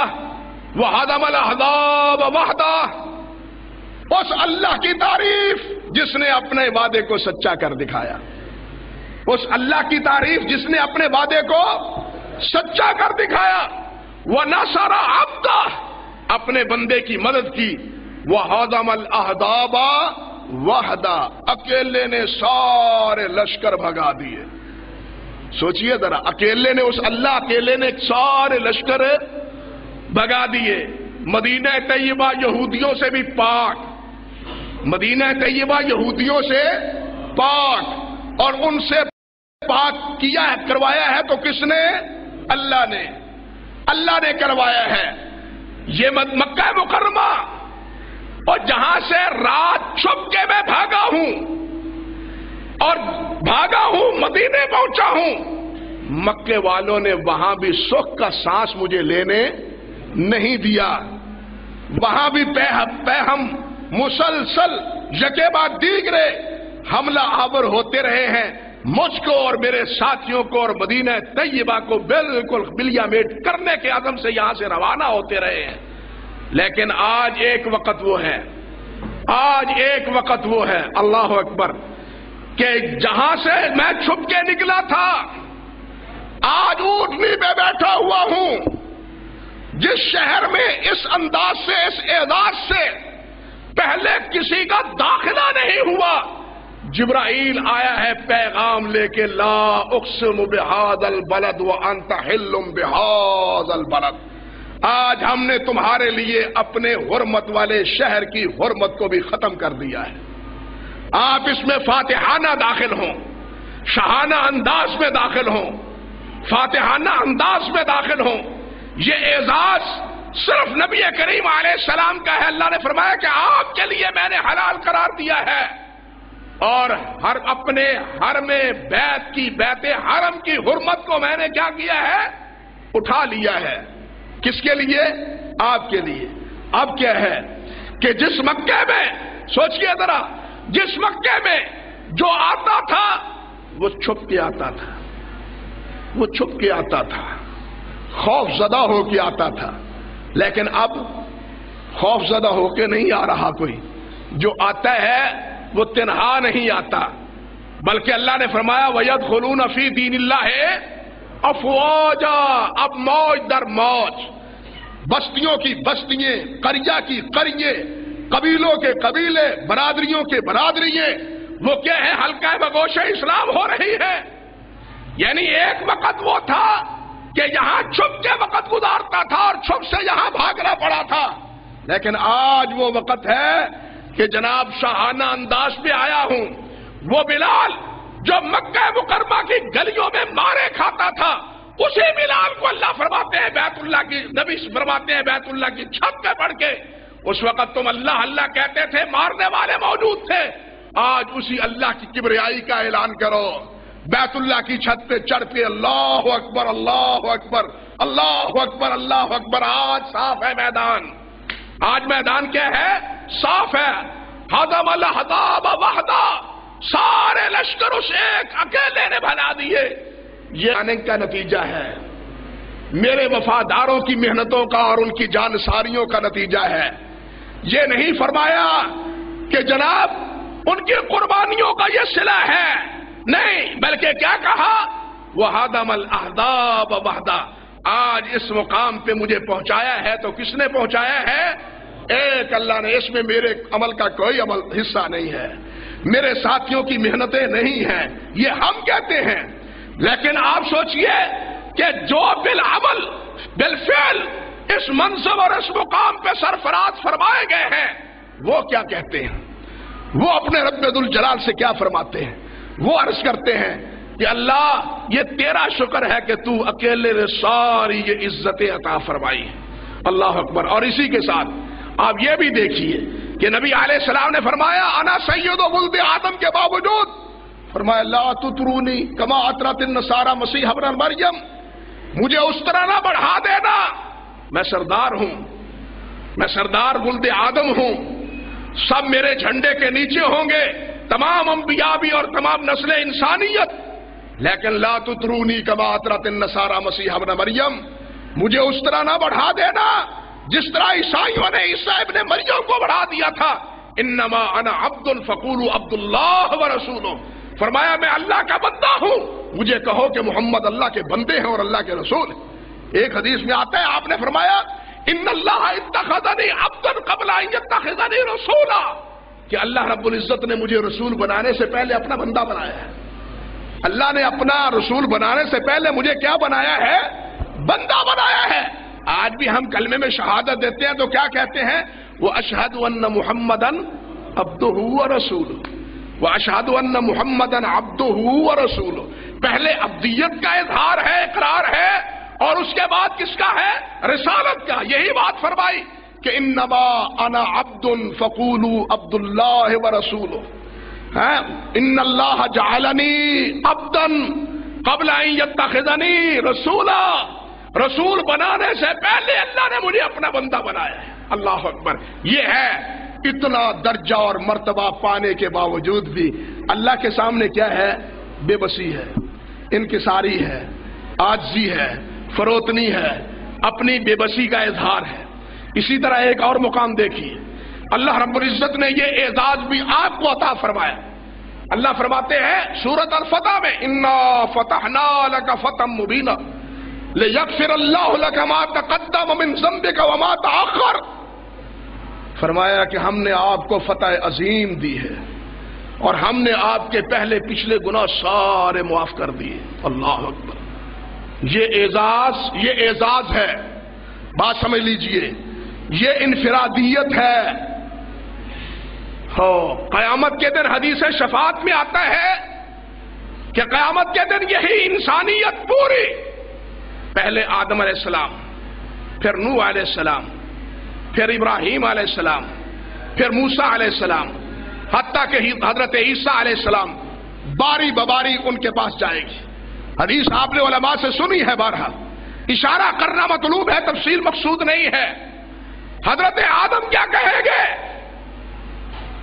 وہدم الاحزاب وحدہ. اس اللہ کی تعریف جس نے اپنے وعدے کو سچا کر دکھایا، اس اللہ کی تعریف جس نے اپنے وعدے کو سچا کر دکھایا. وَنَصَرَ عَبْدَهُ، اپنے بندے کی مدد کی. وَهَزَمَ الْأَحْزَابَ وَحْدَهُ، اکیلے نے سارے لشکر بھگا دیے. سوچئے ذرا، اکیلے نے، اس اللہ اکیلے نے سارے لشکر بھگا دیے. مدینہ طیبہ یہودیوں سے بھی پاک، مدینہ طیبہ یہودیوں سے پاک، اور ان سے پاک کیا ہے، کروایا ہے تو کس نے؟ اللہ نے. اللہ نے کروایا ہے. یہ مکہ مکرمہ، اور جہاں سے رات چھپ کے میں بھاگا ہوں اور بھاگا ہوں مدینے پہنچا ہوں، مکے والوں نے وہاں بھی سکھ کا سانس مجھے لینے نہیں دیا. وہاں بھی ہم مسلسل یکے بعد دیگرے حملہ آور ہوتے رہے ہیں. مجھ کو اور میرے ساتھیوں کو اور مدینہ طیبہ کو بالکل بلیا میٹ کرنے کے عزم سے یہاں سے روانہ ہوتے رہے ہیں. لیکن آج ایک وقت وہ ہے، آج ایک وقت وہ ہے، اللہ اکبر، کہ جہاں سے میں چھپ کے نکلا تھا آج اونٹنی پہ بیٹھا ہوا ہوں. جس شہر میں اس انداز سے، اس اعزاز سے پہلے کسی کا داخلہ نہیں ہوا، جبرائیل آیا ہے پیغام لے کے، لا اقسم بہذا البلد وانت حل بہذا البلد. آج ہم نے تمہارے لیے اپنے حرمت والے شہر کی حرمت کو بھی ختم کر دیا ہے. آپ اس میں فاتحانہ داخل ہوں، شاہانہ انداز میں داخل ہوں، فاتحانہ انداز میں داخل ہوں. یہ اعزاز صرف نبی کریم علیہ السلام کا ہے. اللہ نے فرمایا کہ آپ کے لیے میں نے حلال قرار دیا ہے، اور ہر اپنے حرم بیت کی، بیت حرم کی حرمت کو میں نے کیا کیا ہے؟ اٹھا لیا ہے. کس کے لیے؟ آپ کے لیے. اب کیا ہے کہ جس مکے میں، سوچئے ذرا، جس مکے میں جو آتا تھا وہ چھپ کے آتا تھا، وہ چھپ کے آتا تھا، خوف زدہ ہو کے آتا تھا. لیکن اب خوف زدہ ہو کے نہیں آ رہا. کوئی جو آتا ہے وہ تنہا نہیں آتا، بلکہ اللہ نے فرمایا وَيَدْخُلُونَ فِي دِينِ اللَّهِ أَفْوَاجًا. اب موج در موج، بستیوں کی بستیاں، قریہ کی قریے، قبیلوں کے قبیلے، برادریوں کے برادریاں، وہ کیا ہے؟ حلقہ بگوش اسلام ہو رہی ہے. یعنی ایک وقت وہ تھا کہ یہاں چھپ کے وقت گزارتا تھا اور چھپ سے یہاں بھاگنا پڑا تھا. لیکن آج وہ وقت ہے کہ جناب شاہانہ انداز پہ آیا ہوں. وہ بلال جو مکہ مکرمہ کی گلیوں میں مارے کھاتا تھا، اسی بلال کو اللہ فرماتے ہیں بیت اللہ کی، نبی فرماتے ہیں بیت اللہ کی چھت پہ پڑھ کے، اس وقت تم اللہ اللہ کہتے تھے، مارنے والے موجود تھے. آج اسی اللہ کی کبریائی کا اعلان کرو. بیت اللہ کی چھت پہ چڑھ کے اللہ اکبر، اللہ اکبر، اللہ اکبر، اللہ اکبر. آج صاف ہے میدان. آج میدان کیا ہے؟ صاف ہے. ہزم الاحزاب وحدہ، سارے لشکر اس ایک اکیلے نے بنا دیے. یہ آنے کا نتیجہ ہے، میرے وفاداروں کی محنتوں کا اور ان کی جانساریوں کا نتیجہ ہے۔ یہ نہیں فرمایا کہ جناب ان کی قربانیوں کا یہ صلہ ہے، نہیں، بلکہ کیا کہا، وَهَدَمَ الْأَحْزَابَ وَحْدَهُ، آج اس مقام پہ مجھے پہنچایا ہے تو کس نے پہنچایا ہے؟ ایک اللہ نے، اس میں میرے عمل کا کوئی عمل حصہ نہیں ہے، میرے ساتھیوں کی محنتیں نہیں ہیں، یہ ہم کہتے ہیں۔ لیکن آپ سوچئے کہ جو بالعمل بالفعل اس منصب اور اس مقام پہ سرفراز فرمائے گئے ہیں، وہ کیا کہتے ہیں؟ وہ اپنے رب ذوالجلال سے کیا فرماتے ہیں؟ وہ عرض کرتے ہیں کہ اللہ یہ تیرا شکر ہے کہ تو اکیلے نے ساری یہ عزتیں عطا فرمائی۔ اللہ اکبر۔ اور اسی کے ساتھ آپ یہ بھی دیکھیے کہ نبی علیہ السلام نے فرمایا انا سید ولد آدم کے باوجود فرمایا لا تطرونی کما اطرت النصارى مسیح ابن مریم، مجھے اس طرح نہ بڑھا دینا، میں سردار ہوں، میں سردار ولد آدم ہوں، سب میرے جھنڈے کے نیچے ہوں گے، تمام انبیاء بھی اور تمام نسل انسانیت، لیکن لا تطرونی کما اطرت النصارى مسیح ابن مریم، مجھے اس طرح نہ بڑھا دینا جس طرح عیسائیوں نے عیسیٰ ابن مریم کو بڑھا دیا تھا۔ انما انا عبد فقولوا عبد اللہ ورسولہ، فرمایا میں اللہ کا بندہ ہوں، مجھے کہو کہ محمد اللہ کے بندے ہیں اور اللہ کے رسول ہیں۔ ایک حدیث میں آتا ہے آپ نے فرمایا ان اللہ اتخذنی عبدا قبل ان یتخذنی رسولا، کہ اللہ رب العزت نے مجھے رسول بنانے سے پہلے اپنا بندہ بنایا ہے۔ اللہ نے اپنا رسول بنانے سے پہلے مجھے کیا بنایا ہے؟ بندہ بنایا ہے۔ آج بھی ہم کلمے میں شہادت دیتے ہیں تو کیا کہتے ہیں؟ وَأَشْهَدُ أَنَّ مُحَمَّدًا عَبْدُهُ وَرَسُولُهُ، وَأَشْهَدُ أَنَّ مُحَمَّدًا عَبْدُهُ وَرَسُولُهُ، پہلے عبدیت کا اظہار ہے، اقرار ہے، اور اس کے بعد کس کا ہے؟ رسالت کا۔ یہی بات فرمائی کہ انما انا عبد فقولوا عبد اللہ ورسولہ، ان اللہ جعلنی عبدا قبل ان یتخذنی رسولا، رسول بنانے سے پہلے اللہ نے مجھے اپنا بندہ بنایا ہے۔ اللہ اکبر۔ یہ ہے اتنا درجہ اور مرتبہ پانے کے باوجود بھی اللہ کے سامنے کیا ہے؟ بے بسی ہے، انکساری ہے، عاجزی ہے، فروتنی ہے، اپنی بے بسی کا اظہار ہے۔ اسی طرح ایک اور مقام دیکھیے، اللہ رب العزت نے یہ اعزاز بھی آپ کو عطا فرمایا۔ اللہ فرماتے ہیں سورۃ الفتح میں انا فتحنا لک فتحا مبینا لیغفر اللہ لک ما تقدم من ذنبک وما تأخر، فرمایا کہ ہم نے آپ کو فتح عظیم دی ہے اور ہم نے آپ کے پہلے پچھلے گناہ سارے معاف کر دیے۔ اللہ اکبر۔ یہ اعزاز ہے، بات سمجھ لیجئے، یہ انفرادیت ہے۔ قیامت کے دن حدیث شفاعت میں آتا ہے کہ قیامت کے دن یہی انسانیت پوری، پہلے آدم علیہ السلام، پھر نوح علیہ السلام، پھر ابراہیم علیہ السلام، پھر موسیٰ علیہ السلام، حتیٰ کہ حضرت عیسیٰ علیہ السلام، باری بباری ان کے پاس جائے گی۔ حدیث آپ نے علماء سے سنی ہے، بارہا اشارہ کرنا مطلوب ہے، تفصیل مقصود نہیں ہے۔ حضرت آدم کیا کہیں گے؟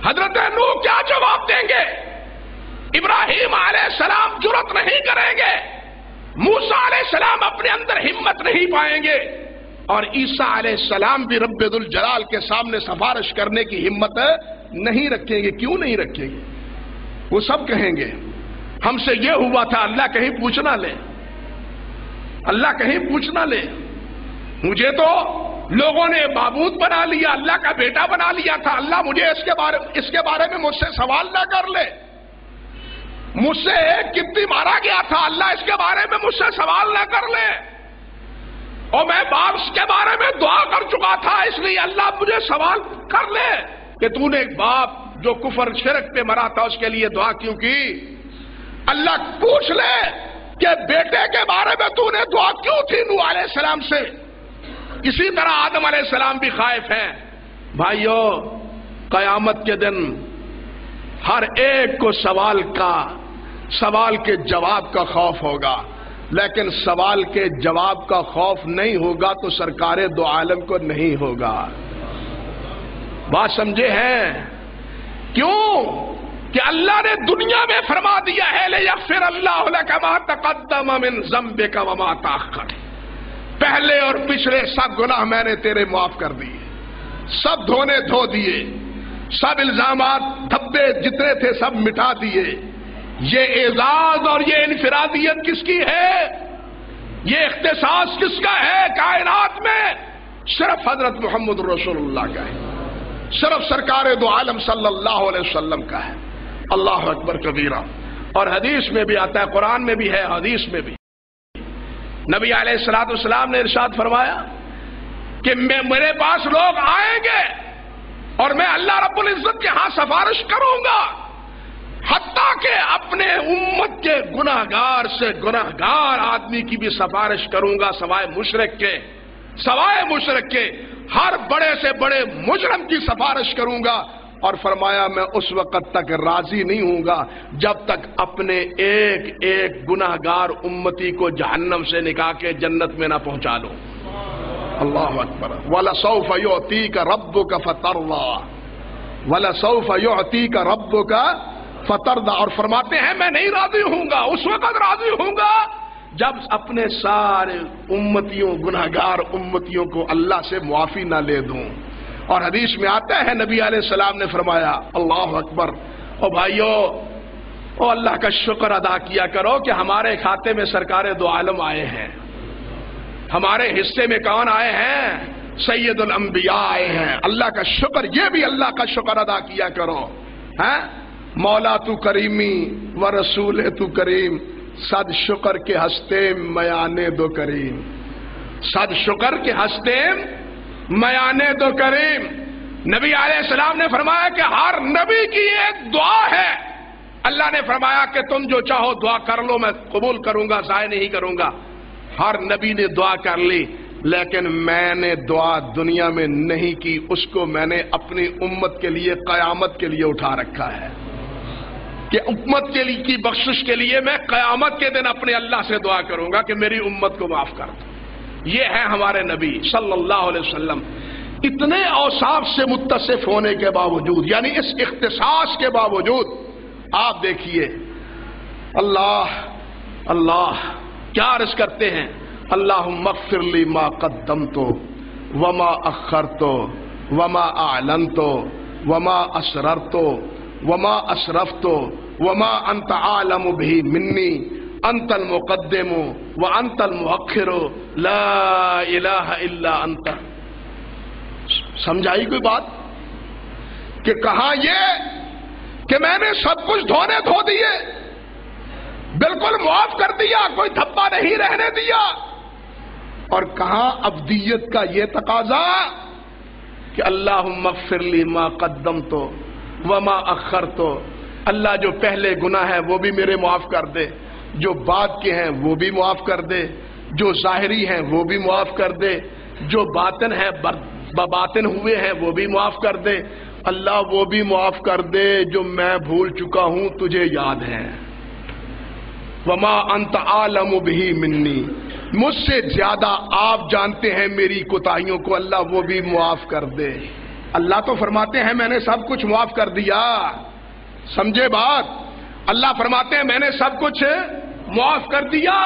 حضرت نوح کیا جواب دیں گے؟ ابراہیم علیہ السلام جرأت نہیں کریں گے، موسیٰ علیہ السلام اپنے اندر ہمت نہیں پائیں گے، اور عیسیٰ علیہ السلام بھی رب ذوالجلال کے سامنے سفارش کرنے کی ہمت نہیں رکھیں گے۔ کیوں نہیں رکھیں گے؟ وہ سب کہیں گے ہم سے یہ ہوا تھا، اللہ کہیں پوچھ نہ لے، اللہ کہیں پوچھ نہ لے، مجھے تو لوگوں نے معبود بنا لیا، اللہ کا بیٹا بنا لیا تھا، اللہ مجھے اس کے بارے میں مجھ سے سوال نہ کر لے، مجھ سے ایک کتنی مارا گیا تھا، اللہ اس کے بارے میں مجھ سے سوال نہ کر لے، اور میں باپ کے بارے میں دعا کر چکا تھا، اس لیے اللہ مجھے سوال کر لے کہ تو نے ایک باپ جو کفر شرک پہ مرا تھا اس کے لیے دعا کیوں کی؟ اللہ پوچھ لے کہ بیٹے کے بارے میں تو نے دعا کیوں تھی نوح علیہ السلام سے؟ اسی طرح آدم علیہ السلام بھی خائف ہیں۔ بھائیو، قیامت کے دن ہر ایک کو سوال کے جواب کا خوف ہوگا، لیکن سوال کے جواب کا خوف نہیں ہوگا تو سرکار دو عالم کو نہیں ہوگا۔ بات سمجھے ہیں؟ کیوں؟ کہ اللہ نے دنیا میں فرما دیا ہے لیغفر اللہ لک ما تقدم من ذنبک وما تأخر، پہلے اور پچھلے سب گناہ میں نے تیرے معاف کر دیے، سب دھونے دھو دیے، سب الزامات دھبے جتنے تھے سب مٹا دیے۔ یہ اعزاز اور یہ انفرادیت کس کی ہے؟ یہ اختصاص کس کا ہے کائنات میں؟ صرف حضرت محمد رسول اللہ کا ہے، صرف سرکار دو عالم صلی اللہ علیہ وسلم کا ہے۔ اللہ اکبر کبیرہ۔ اور حدیث میں بھی آتا ہے، قرآن میں بھی ہے، حدیث میں بھی نبی علیہ الصلوۃ والسلام نے ارشاد فرمایا کہ میرے پاس لوگ آئیں گے اور میں اللہ رب العزت کے ہاں سفارش کروں گا، حتیٰ کہ اپنے امت کے گناہگار سے گناہگار آدمی کی بھی سفارش کروں گا، سوائے مشرک کے ہر بڑے سے بڑے مجرم کی سفارش کروں گا۔ اور فرمایا میں اس وقت تک راضی نہیں ہوں گا جب تک اپنے ایک ایک گناہگار امتی کو جہنم سے نکال کے جنت میں نہ پہنچا لوں۔ اللہ اکبر۔ وَلَسَوْفَ يُعْطِيكَ رَبُّكَ فَتَرْضَىٰ وَلَسَوْفَ يُعْطِيكَ رَبُّكَ فَتَرْضَىٰ۔ اور فرماتے ہیں میں نہیں راضی ہوں گا، اس وقت راضی ہوں گا جب اپنے سارے امتیوں گناہگار امتیوں کو اللہ سے معافی نہ لے دوں۔ اور حدیث میں آتا ہے نبی علیہ السلام نے فرمایا، اللہ اکبر، او بھائیو، او اللہ کا شکر ادا کیا کرو کہ ہمارے کھاتے میں سرکار دو عالم آئے ہیں، ہمارے حصے میں کون آئے ہیں؟ سید الانبیاء آئے ہیں۔ اللہ کا شکر، یہ بھی اللہ کا شکر ادا کیا کرو۔ مولا تو کریمی و رسول تو کریم، صد شکر کے ہستے میانے دو کریم، صد شکر کے ہستے میانے دو کریم۔ نبی علیہ السلام نے فرمایا کہ ہر نبی کی ایک دعا ہے، اللہ نے فرمایا کہ تم جو چاہو دعا کر لو، میں قبول کروں گا، ضائع نہیں کروں گا۔ ہر نبی نے دعا کر لی، لیکن میں نے دعا دنیا میں نہیں کی، اس کو میں نے اپنی امت کے لیے قیامت کے لیے اٹھا رکھا ہے کہ امت کے لیے کی بخشش کے لیے میں قیامت کے دن اپنے اللہ سے دعا کروں گا کہ میری امت کو معاف کر دو۔ یہ ہے ہمارے نبی صلی اللہ علیہ وسلم۔ اتنے اوصاف سے متصف ہونے کے باوجود، یعنی اس اختصاص کے باوجود، آپ دیکھیے اللہ کیا عرض کرتے ہیں، اللہم اغفر لی ما قدمت وما اخرت وما اعلنت وما اسررت وما اسرفت وما انت عالم به منی انت المقدم وانت المؤخر لا الہ الا انت۔ سمجھائی کوئی بات کہ کہاں یہ کہ میں نے سب کچھ دھونے دھو دیے، بالکل معاف کر دیا، کوئی دھبا نہیں رہنے دیا، اور کہاں ابدیت کا یہ تقاضا کہ اللہم اغفر لی ما قدمت وما اخرت، اللہ جو پہلے گناہ ہے وہ بھی میرے معاف کر دے، جو بعد کے ہیں وہ بھی معاف کر دے، جو ظاہری ہیں وہ بھی معاف کر دے، جو باطن ہے باطن ہوئے ہیں وہ بھی معاف کر دے، اللہ وہ بھی معاف کر دے جو میں بھول چکا ہوں تجھے یاد ہے۔ وما انت عالم به منی، مجھ سے زیادہ آپ جانتے ہیں میری کوتاہیوں کو، اللہ وہ بھی معاف کر دے۔ اللہ تو فرماتے ہیں میں نے سب کچھ معاف کر دیا، سمجھے بات؟ اللہ فرماتے ہیں میں نے سب کچھ معاف کر دیا،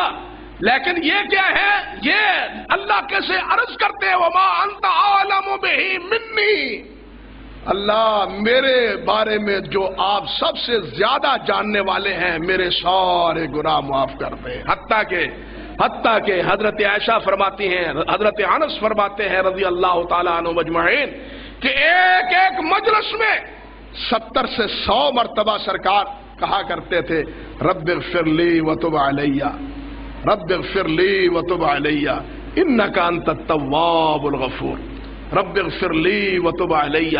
لیکن یہ کیا ہے؟ یہ اللہ کیسے عرض کرتے ہیں وما انت عالم به منی، اللہ میرے بارے میں جو آپ سب سے زیادہ جاننے والے ہیں، میرے سارے گناہ معاف کر دے۔ حتیٰ کہ حضرت عائشہ فرماتی ہیں، حضرت انس فرماتے ہیں رضی اللہ تعالیٰ عنہ مجمعین کہ ایک ایک مجلس میں 70 سے 100 مرتبہ سرکار کہا کرتے تھے رب اغفر لی وتب علی، رب اغفر لی وتب علی انک انت التواب الغفور، رب اغفر لی وتب علی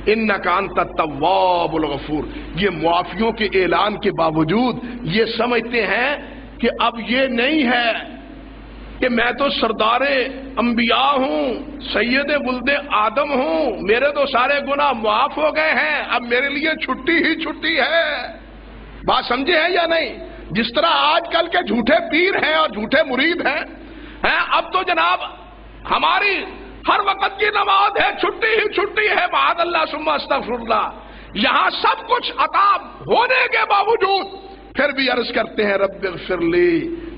انک انت التواب الغفور۔ یہ معافیوں کے اعلان کے باوجود یہ سمجھتے ہیں کہ اب یہ نہیں ہے کہ میں تو سردار انبیاء ہوں، سید ولد آدم ہوں، میرے تو سارے گناہ معاف ہو گئے ہیں، اب میرے لیے چھٹی ہی چھٹی ہے۔ بات سمجھے ہیں یا نہیں؟ جس طرح آج کل کے جھوٹے پیر ہیں اور جھوٹے مرید ہیں، اب تو جناب ہماری ہر وقت کی نماز ہے، چھٹی ہی چھٹی ہے، معاذ اللہ ثم استغفر اللہ۔ یہاں سب کچھ عطا ہونے کے باوجود پھر بھی عرض کرتے ہیں رب اغفر لی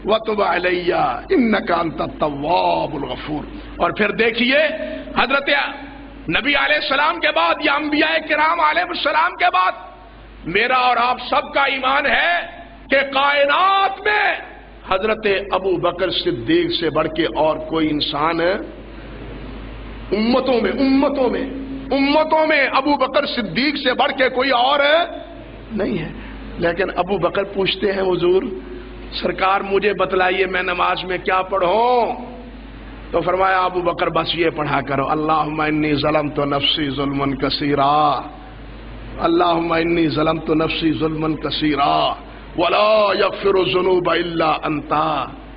وتب علی انک انت التواب الغفور. اور پھر دیکھیے حضرت نبی علیہ السلام کے بعد یا انبیاء کرام علیہ السلام کے بعد میرا اور آپ سب کا ایمان ہے کہ کائنات میں حضرت ابو بکر صدیق سے بڑھ کے اور کوئی انسان امتوں میں ابو بکر صدیق سے بڑھ کے کوئی اور نہیں ہے. لیکن ابو بکر پوچھتے ہیں حضور سرکار مجھے بتلائیے میں نماز میں کیا پڑھوں؟ تو فرمایا ابو بکر بس یہ پڑھا کرو اللہم انی ظلمت نفسی ظلما کثیرا اللہم انی ظلمت نفسی ظلما کثیرا ولا یغفر الذنوب الا انت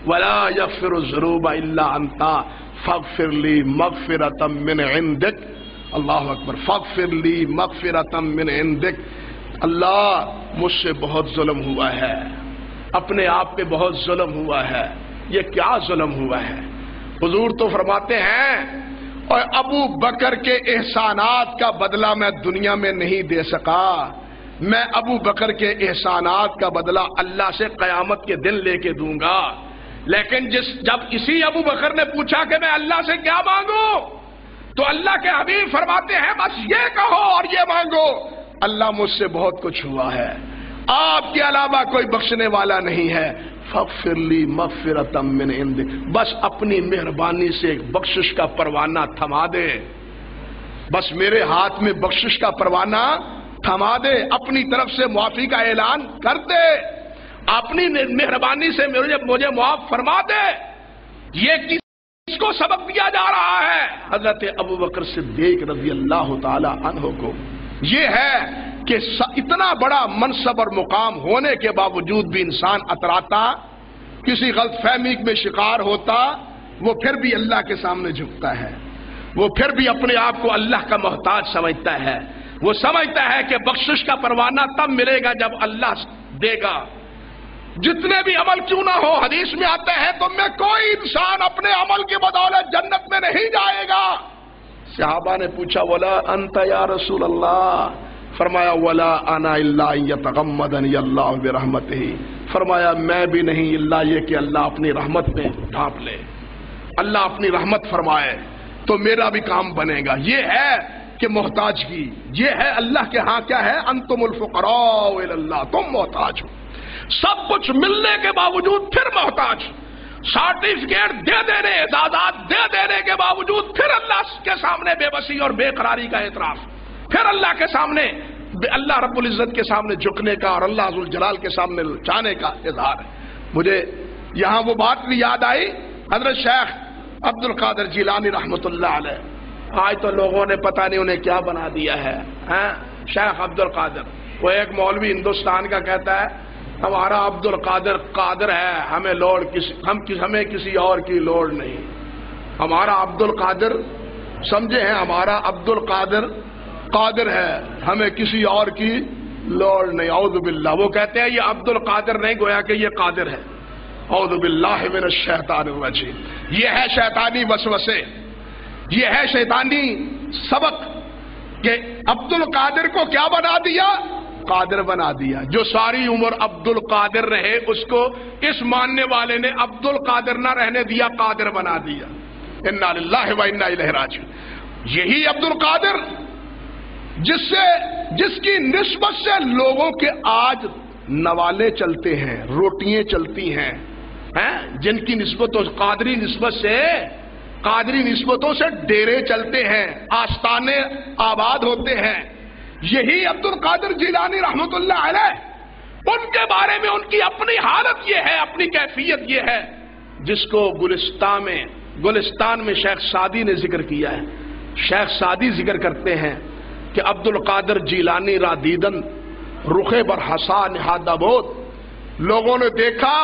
ولا یغفر الذنوب الا انت فاغفر لی مغفرۃ من عندک. اللہ اکبر. فاغفر لی مغفرۃ من عندک. اللہ مجھ سے بہت ظلم ہوا ہے, اپنے آپ پہ بہت ظلم ہوا ہے. یہ کیا ظلم ہوا ہے؟ حضور تو فرماتے ہیں اور ابو بکر کے احسانات کا بدلہ میں دنیا میں نہیں دے سکا, میں ابو بکر کے احسانات کا بدلہ اللہ سے قیامت کے دن لے کے دوں گا. لیکن جب اسی ابو بکر نے پوچھا کہ میں اللہ سے کیا مانگوں تو اللہ کے حبیب فرماتے ہیں بس یہ کہو اور یہ مانگو اللہ مجھ سے بہت کچھ ہوا ہے, آپ کے علاوہ کوئی بخشنے والا نہیں ہے. فاغفر لی مغفرۃ من عندک. بس اپنی مہربانی سے ایک بخشش کا پروانہ تھما دے, بس میرے ہاتھ میں بخشش کا پروانہ تھما دے, اپنی طرف سے معافی کا اعلان کر دے, اپنی مہربانی سے مجھے معاف فرما دے. یہ کس کو سبق دیا جا رہا ہے؟ حضرت ابو بکر صدیق رضی اللہ تعالی عنہ کو. یہ ہے کہ اتنا بڑا منصب اور مقام ہونے کے باوجود بھی انسان اتراتا, کسی غلط فہمی میں شکار ہوتا, وہ پھر بھی اللہ کے سامنے جھکتا ہے, وہ پھر بھی اپنے آپ کو اللہ کا محتاج سمجھتا ہے. وہ سمجھتا ہے کہ بخشش کا پروانہ تب ملے گا جب اللہ دے گا, جتنے بھی عمل کیوں نہ ہو. حدیث میں آتے ہیں تم میں کوئی انسان اپنے عمل کی بدولت جنت میں نہیں جائے گا. صحابہ نے پوچھا ولا انت یا رسول اللہ؟ فرمایا ولا انا الا یتغمدنی اللہ برحمتہ. فرمایا میں بھی نہیں الا یہ کہ اللہ اپنی رحمت میں ڈھانپ لے, اللہ اپنی رحمت فرمائے تو میرا بھی کام بنے گا. یہ ہے کہ محتاجگی, یہ ہے اللہ کے ہاں کیا ہے انتم الفقراء الی اللہ, تم محتاج ہو, سب کچھ ملنے کے باوجود پھر محتاج, سرٹیفکیٹ دے دینے, اعزازات دے دینے کے باوجود پھر اللہ کے سامنے بے بسی اور بے قراری کا اعتراف, پھر اللہ کے سامنے اللہ رب العزت کے سامنے جھکنے کا اور اللہ ذوالجلال کے سامنے چاہنے کا اظہار ہے. مجھے یہاں وہ بات بھی یاد آئی, حضرت شیخ عبد القادر جیلانی رحمۃ اللہ علیہ, آج تو لوگوں نے پتہ نہیں انہیں کیا بنا دیا ہے. شیخ عبد القادر, وہ ایک مولوی ہندوستان کا کہتا ہے ہمارا عبد القادر قادر ہے, ہمیں کسی اور کی لوڑ نہیں. ہمارا عبد القادر سمجھے ہیں, ہمارا عبد القادر قادر ہے, ہمیں کسی اور کی لوڑ نہیں. اعوذ باللہ. وہ کہتے ہیں یہ عبد القادر نہیں, گویا کہ یہ قادر ہے. اعوذ باللہ من الشیطان الرجیم. یہ ہے شیطانی وسوسے, یہ ہے شیطانی سبق کہ عبد القادر کو کیا بنا دیا؟ قادر بنا دیا. جو ساری عمر عبد القادر رہے اس کو اس ماننے والے نے عبد القادر نہ رہنے دیا, قادر بنا دیا. انا للہ و انا الیہ راجعون. یہی عبد القادر جس کی نسبت سے لوگوں کے آج نوالے چلتے ہیں, روٹیاں چلتی ہیں, جن کی نسبتوں قادری نسبتوں سے ڈیرے چلتے ہیں, آستانے آباد ہوتے ہیں. یہی عبد القادر جیلانی رحمت اللہ علیہ, ان کے بارے میں ان کی اپنی حالت یہ ہے, اپنی کیفیت یہ ہے, جس کو گلستان میں شیخ سعدی نے ذکر کیا ہے. شیخ سعدی ذکر کرتے ہیں کہ عبد القادر جیلانی را دیدن رخے بر حسا نہادہ بود. لوگوں نے دیکھا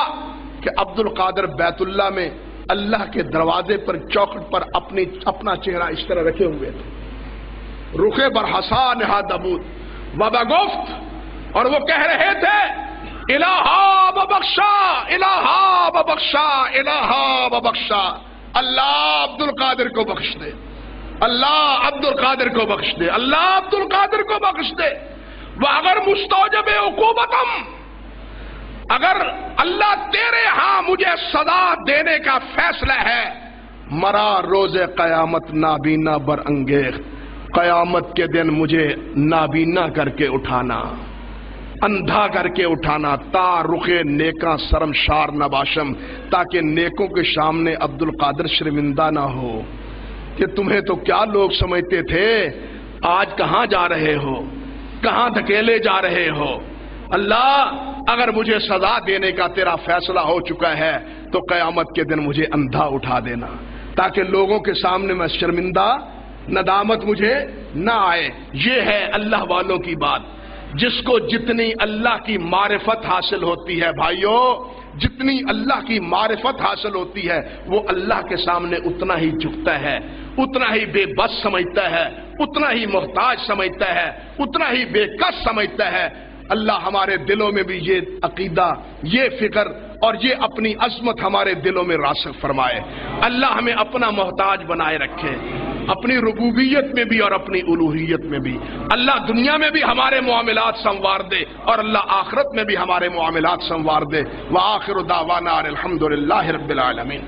کہ عبد القادر بیت اللہ میں اللہ کے دروازے پر چوکھٹ پر اپنا چہرہ اس طرح رکھے ہوئے تھے, رخے بر حسا نہادہ بود وبگفت, اور وہ کہہ رہے تھے الہا ببخشا الہا ببخشا الہا ببخشا, اللہ عبد القادر کو بخش دے, اللہ عبد القادر کو بخش دے, اللہ عبد القادر کو بخش دے. وَأَغَرْ مُسْتَوْجِبِ عُقُوبَتَمْ، اگر اللہ تیرے ہاں مجھے سزا دینے کا فیصلہ ہے، مرا روز قیامت نابینا بر انگیخت، قیامت کے دن مجھے نابینا کر کے اٹھانا، اندھا کر کے اٹھانا، تا رخے نیکاں شرمشار نباشم، تاکہ نیکوں کے سامنے عبد القادر شرمندہ نہ ہو کہ تمہیں تو کیا لوگ سمجھتے تھے، آج کہاں جا رہے ہو، کہاں دھکیلے جا رہے ہو۔ اللہ اگر مجھے سزا دینے کا تیرا فیصلہ ہو چکا ہے تو قیامت کے دن مجھے اندھا اٹھا دینا، تاکہ لوگوں کے سامنے میں شرمندہ، ندامت مجھے نہ آئے۔ یہ ہے اللہ والوں کی بات۔ جس کو جتنی اللہ کی معرفت حاصل ہوتی ہے بھائیو، جتنی اللہ کی معرفت حاصل ہوتی ہے، وہ اللہ کے سامنے اتنا ہی جھکتا ہے، اتنا ہی بے بس سمجھتا ہے، اتنا ہی محتاج سمجھتا ہے، اتنا ہی بے کس سمجھتا ہے۔ اللہ ہمارے دلوں میں بھی یہ عقیدہ، یہ فکر اور یہ اپنی عظمت ہمارے دلوں میں راسخ فرمائے۔ اللہ ہمیں اپنا محتاج بنائے رکھے، اپنی ربوبیت میں بھی اور اپنی الوہیت میں بھی۔ اللہ دنیا میں بھی ہمارے معاملات سنوار دے اور اللہ آخرت میں بھی ہمارے معاملات سنوار دے۔ وآخر دعوانا الحمدللہ رب العالمین۔